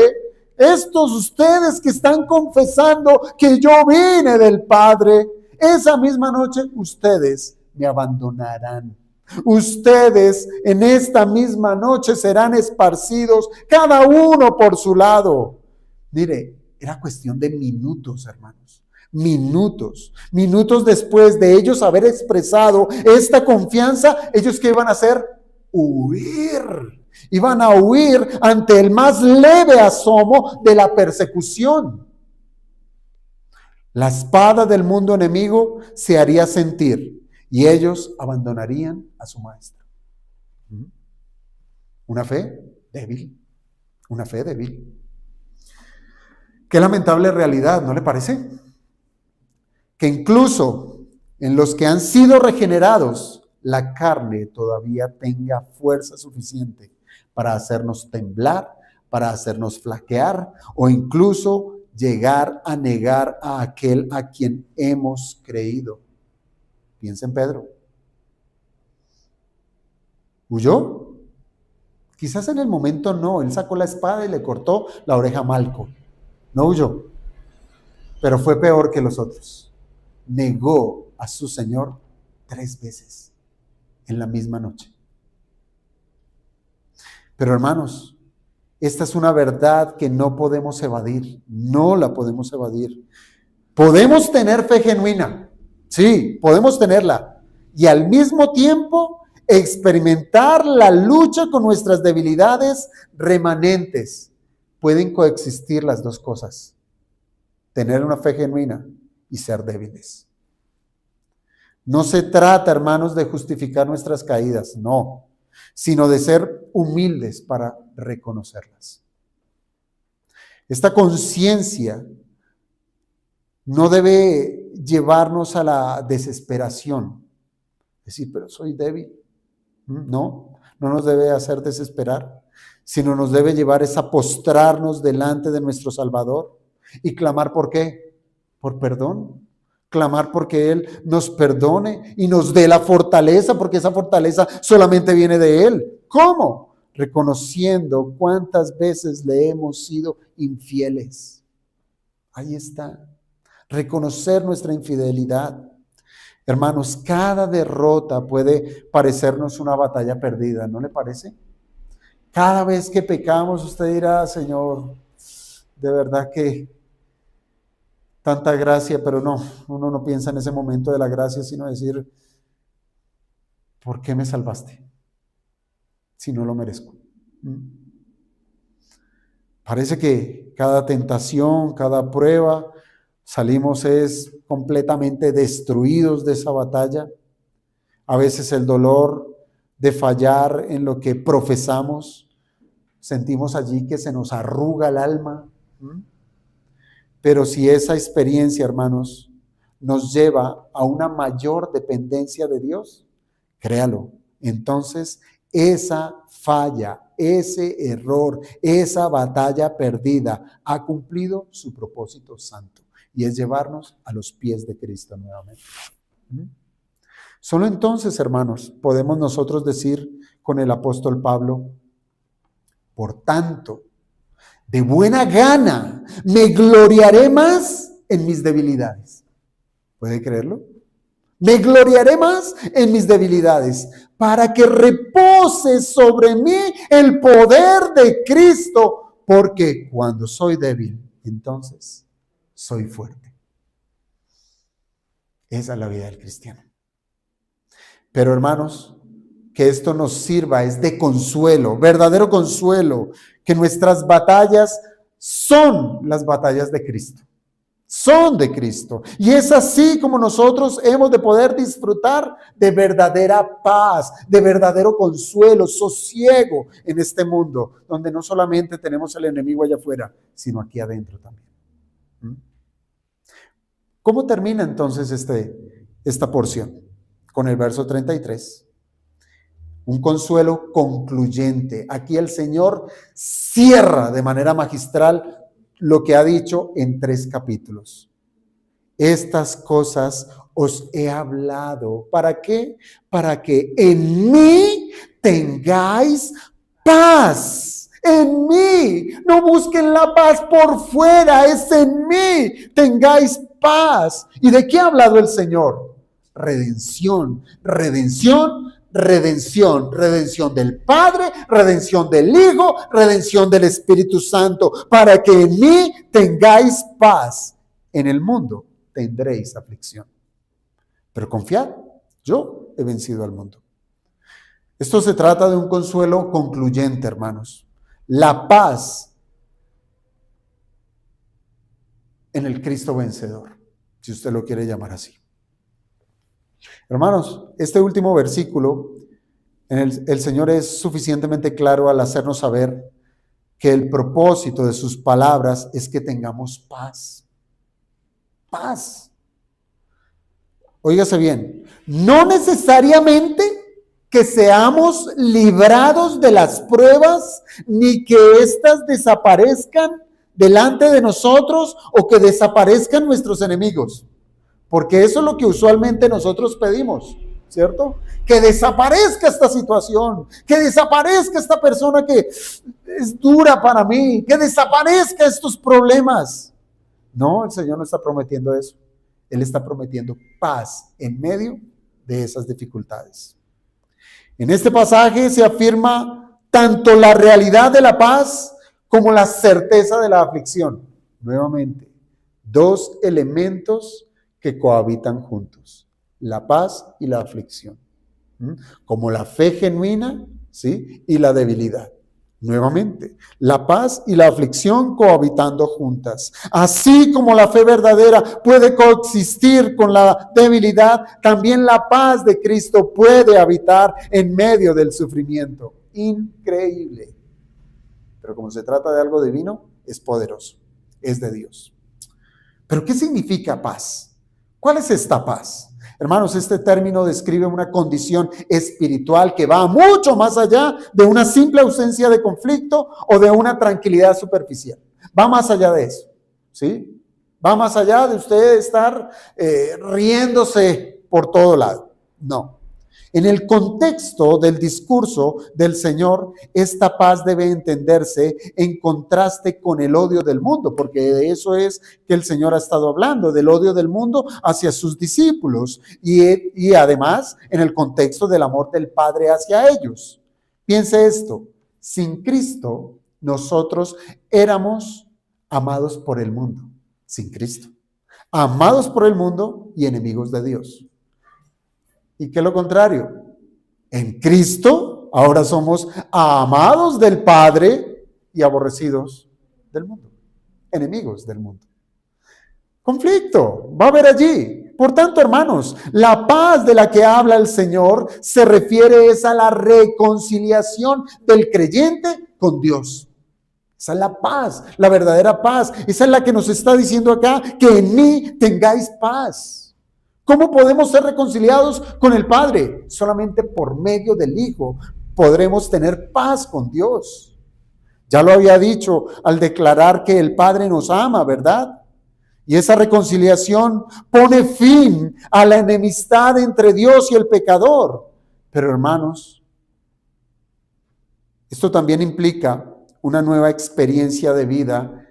ustedes que están confesando que yo vine del Padre, esa misma noche ustedes me abandonarán. Ustedes en esta misma noche serán esparcidos, cada uno por su lado. Mire, era cuestión de minutos, hermanos. Minutos después de ellos haber expresado esta confianza, ¿ellos qué iban a hacer? Huir. Iban a huir ante el más leve asomo de la persecución. La espada del mundo enemigo se haría sentir y ellos abandonarían a su maestro. Una fe débil. Una fe débil. Qué lamentable realidad, ¿no le parece? Que incluso en los que han sido regenerados, la carne todavía tenga fuerza suficiente para hacernos temblar, para hacernos flaquear o incluso llegar a negar a aquel a quien hemos creído. Piensa en Pedro. ¿Huyó? Quizás en el momento no. Él sacó la espada y le cortó la oreja a Malco. No huyó, pero fue peor que los otros. Negó a su Señor 3 veces en la misma noche. Pero hermanos, esta es una verdad que no podemos evadir, no la podemos evadir. Podemos tener fe genuina, sí, podemos tenerla, y al mismo tiempo experimentar la lucha con nuestras debilidades remanentes. Pueden coexistir las dos cosas: tener una fe genuina y ser débiles. No se trata, hermanos, de justificar nuestras caídas, no, sino de ser humildes para reconocerlas. Esta conciencia no debe llevarnos a la desesperación. Decir, pero soy débil. No nos debe hacer desesperar, sino nos debe llevar a postrarnos delante de nuestro Salvador y clamar. ¿Por qué? Por perdón. Clamar porque Él nos perdone y nos dé la fortaleza, porque esa fortaleza solamente viene de Él. ¿Cómo? Reconociendo cuántas veces le hemos sido infieles. Ahí está. reconocer nuestra infidelidad. Hermanos, cada derrota puede parecernos una batalla perdida, ¿no le parece? Cada vez que pecamos, usted dirá, Señor, de verdad que tanta gracia, pero no, uno no piensa en ese momento de la gracia, sino decir, ¿por qué me salvaste? Si no lo merezco. Parece que cada tentación, cada prueba, salimos completamente destruidos de esa batalla. A veces el dolor de fallar en lo que profesamos, sentimos allí que se nos arruga el alma. Pero si esa experiencia, hermanos, nos lleva a una mayor dependencia de Dios, créalo, entonces esa falla, ese error, esa batalla perdida ha cumplido su propósito santo, y es llevarnos a los pies de Cristo nuevamente. Solo entonces, hermanos, podemos nosotros decir con el apóstol Pablo, por tanto, de buena gana me gloriaré más en mis debilidades. ¿Puede creerlo? Me gloriaré más en mis debilidades, para que repose sobre mí el poder de Cristo, porque cuando soy débil, entonces soy fuerte. Esa es la vida del cristiano. Pero hermanos, que esto nos sirva es de consuelo, verdadero consuelo, que nuestras batallas son las batallas de Cristo. Son de Cristo. Y es así como nosotros hemos de poder disfrutar de verdadera paz, de verdadero consuelo, sosiego en este mundo, donde no solamente tenemos al enemigo allá afuera, sino aquí adentro también. ¿Cómo termina entonces esta porción? Con el verso 33. Un consuelo concluyente. Aquí el Señor cierra de manera magistral lo que ha dicho en 3 capítulos. Estas cosas os he hablado. ¿Para qué? Para que en mí tengáis paz. En mí. No busquen la paz por fuera, es en mí. Tengáis paz. ¿Y de qué ha hablado el Señor? Redención, redención, redención, redención del Padre, redención del Hijo, redención del Espíritu Santo, para que en mí tengáis paz. En el mundo tendréis aflicción, pero confiad, yo he vencido al mundo. Esto se trata de un consuelo concluyente, hermanos. La paz en el Cristo vencedor, si usted lo quiere llamar así. Hermanos, este último versículo, el Señor es suficientemente claro al hacernos saber que el propósito de sus palabras es que tengamos paz. Paz. Óigase bien, no necesariamente que seamos librados de las pruebas, ni que éstas desaparezcan delante de nosotros o que desaparezcan nuestros enemigos. Porque eso es lo que usualmente nosotros pedimos, ¿cierto? Que desaparezca esta situación, que desaparezca esta persona que es dura para mí, que desaparezca estos problemas. No, el Señor no está prometiendo eso. Él está prometiendo paz en medio de esas dificultades. En este pasaje se afirma tanto la realidad de la paz como la certeza de la aflicción. Nuevamente, 2 elementos que cohabitan juntos, la paz y la aflicción, como la fe genuina, ¿sí? Y la debilidad. Nuevamente, la paz y la aflicción cohabitando juntas. Así como la fe verdadera puede coexistir con la debilidad, también la paz de Cristo puede habitar en medio del sufrimiento. Increíble. Pero como se trata de algo divino, es poderoso, es de Dios. ¿Pero qué significa paz? ¿Cuál es esta paz? Hermanos, este término describe una condición espiritual que va mucho más allá de una simple ausencia de conflicto o de una tranquilidad superficial. Va más allá de eso, ¿sí? Va más allá de usted estar riéndose por todo lado. No. En el contexto del discurso del Señor, esta paz debe entenderse en contraste con el odio del mundo, porque de eso es que el Señor ha estado hablando, del odio del mundo hacia sus discípulos y además en el contexto del amor del Padre hacia ellos. Piense esto, sin Cristo nosotros éramos amados por el mundo, sin Cristo. Amados por el mundo y enemigos de Dios. ¿Y qué es lo contrario? En Cristo ahora somos amados del Padre y aborrecidos del mundo, enemigos del mundo. Conflicto, va a haber allí. Por tanto, hermanos, la paz de la que habla el Señor se refiere a la reconciliación del creyente con Dios. Esa es la paz, la verdadera paz. Esa es la que nos está diciendo acá, que en mí tengáis paz. ¿Cómo podemos ser reconciliados con el Padre? Solamente por medio del Hijo podremos tener paz con Dios. Ya lo había dicho al declarar que el Padre nos ama, ¿verdad? Y esa reconciliación pone fin a la enemistad entre Dios y el pecador. Pero hermanos, esto también implica una nueva experiencia de vida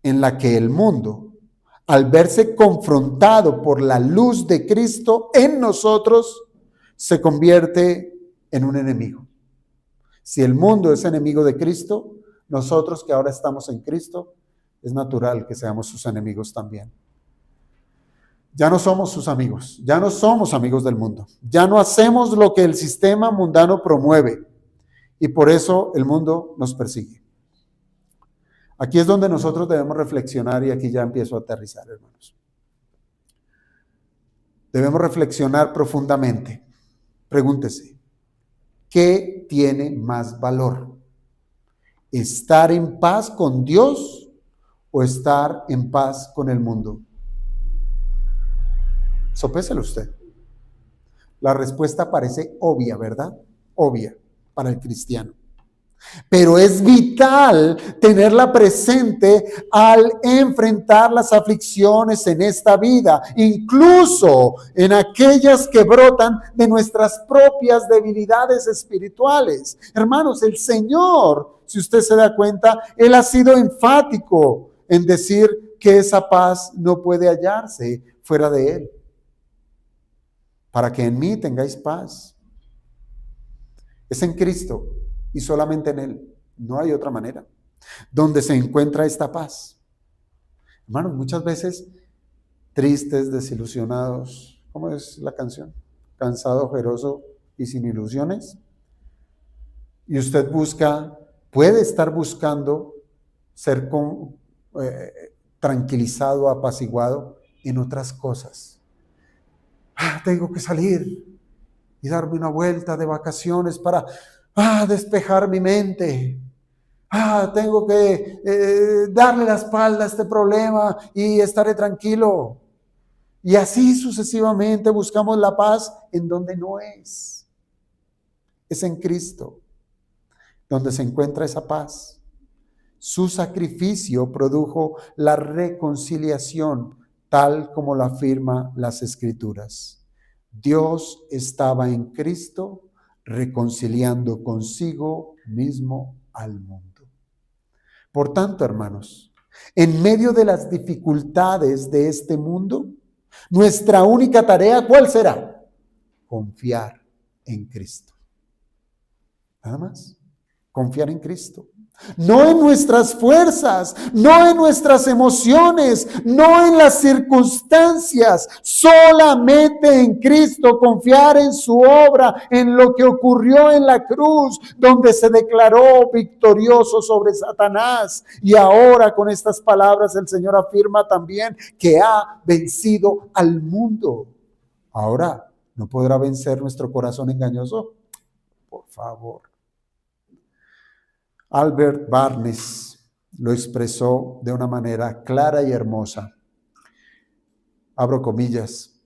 en la que el mundo, al verse confrontado por la luz de Cristo en nosotros, se convierte en un enemigo. Si el mundo es enemigo de Cristo, nosotros que ahora estamos en Cristo, es natural que seamos sus enemigos también. Ya no somos sus amigos, ya no somos amigos del mundo, ya no hacemos lo que el sistema mundano promueve y por eso el mundo nos persigue. Aquí es donde nosotros debemos reflexionar y aquí ya empiezo a aterrizar, hermanos. Debemos reflexionar profundamente. Pregúntese, ¿qué tiene más valor? ¿Estar en paz con Dios o estar en paz con el mundo? Sopéselo usted. La respuesta parece obvia, ¿verdad? Obvia para el cristiano. Pero es vital tenerla presente al enfrentar las aflicciones en esta vida, incluso en aquellas que brotan de nuestras propias debilidades espirituales. Hermanos, el Señor, si usted se da cuenta, Él ha sido enfático en decir que esa paz no puede hallarse fuera de Él. Para que en mí tengáis paz. Es en Cristo. Y solamente en Él, no hay otra manera, donde se encuentra esta paz. Hermanos, muchas veces tristes, desilusionados, ¿cómo es la canción? Cansado, ojeroso y sin ilusiones. Y usted puede estar buscando ser tranquilizado, apaciguado en otras cosas. Tengo que salir y darme una vuelta de vacaciones para despejar mi mente. Tengo que darle la espalda a este problema y estaré tranquilo. Y así sucesivamente buscamos la paz en donde no es. Es en Cristo donde se encuentra esa paz. Su sacrificio produjo la reconciliación, tal como lo afirman las Escrituras. Dios estaba en Cristo reconciliando consigo mismo al mundo. Por tanto, hermanos, en medio de las dificultades de este mundo, nuestra única tarea, ¿cuál será? Confiar en Cristo. Nada más, confiar en Cristo. No en nuestras fuerzas, no en nuestras emociones, no en las circunstancias, solamente en Cristo, confiar en su obra, en lo que ocurrió en la cruz, donde se declaró victorioso sobre Satanás. Y ahora con estas palabras el Señor afirma también que ha vencido al mundo. Ahora, ¿no podrá vencer nuestro corazón engañoso? Por favor. Albert Barnes lo expresó de una manera clara y hermosa. Abro comillas.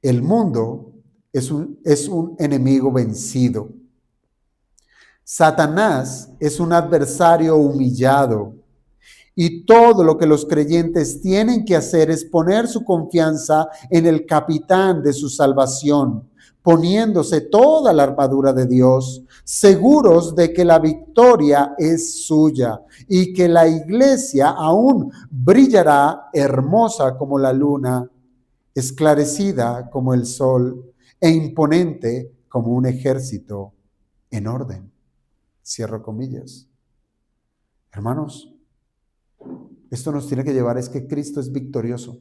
El mundo es un enemigo vencido. Satanás es un adversario humillado. Y todo lo que los creyentes tienen que hacer es poner su confianza en el capitán de su salvación, poniéndose toda la armadura de Dios, seguros de que la victoria es suya y que la iglesia aún brillará hermosa como la luna, esclarecida como el sol e imponente como un ejército en orden. Cierro comillas. Hermanos, esto nos tiene que llevar es que Cristo es victorioso.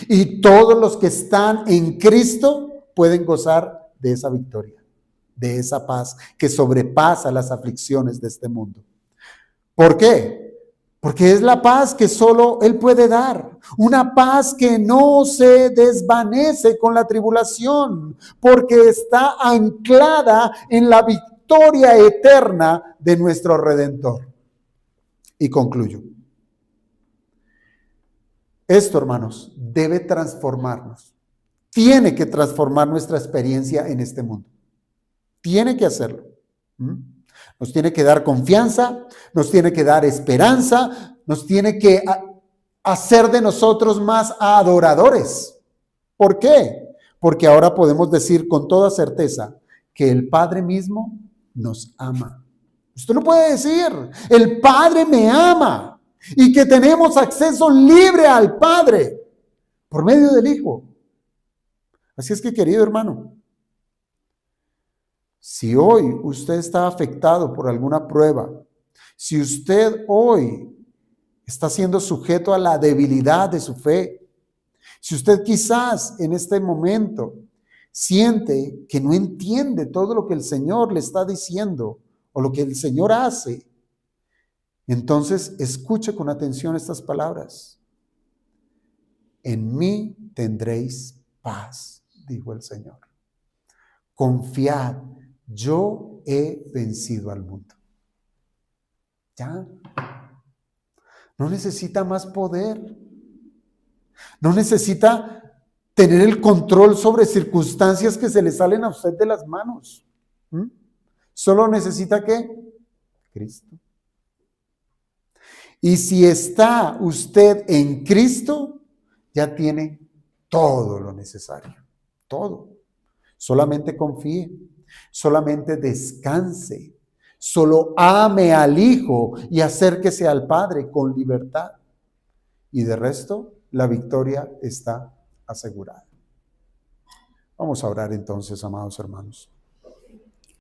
Y todos los que están en Cristo pueden gozar de esa victoria, de esa paz que sobrepasa las aflicciones de este mundo. ¿Por qué? Porque es la paz que solo Él puede dar. Una paz que no se desvanece con la tribulación, porque está anclada en la victoria eterna de nuestro Redentor. Y concluyo. Esto, hermanos, debe transformarnos. Tiene que transformar nuestra experiencia en este mundo. Tiene que hacerlo. Nos tiene que dar confianza, nos tiene que dar esperanza, nos tiene que hacer de nosotros más adoradores. ¿Por qué? Porque ahora podemos decir con toda certeza que el Padre mismo nos ama. Usted no puede decir, el Padre me ama, y que tenemos acceso libre al Padre por medio del Hijo. Así es que, querido hermano, si hoy usted está afectado por alguna prueba, si usted hoy está siendo sujeto a la debilidad de su fe, si usted quizás en este momento siente que no entiende todo lo que el Señor le está diciendo o lo que el Señor hace, entonces escuche con atención estas palabras. En mí tendréis paz, dijo el Señor. Confiad, yo he vencido al mundo. Ya. No necesita más poder. No necesita tener el control sobre circunstancias que se le salen a usted de las manos. Solo necesita ¿qué? Cristo. Y si está usted en Cristo, ya tiene todo lo necesario. Todo. Solamente confíe, solamente descanse, solo ame al Hijo y acérquese al Padre con libertad. Y de resto, la victoria está asegurada. Vamos a orar entonces, amados hermanos.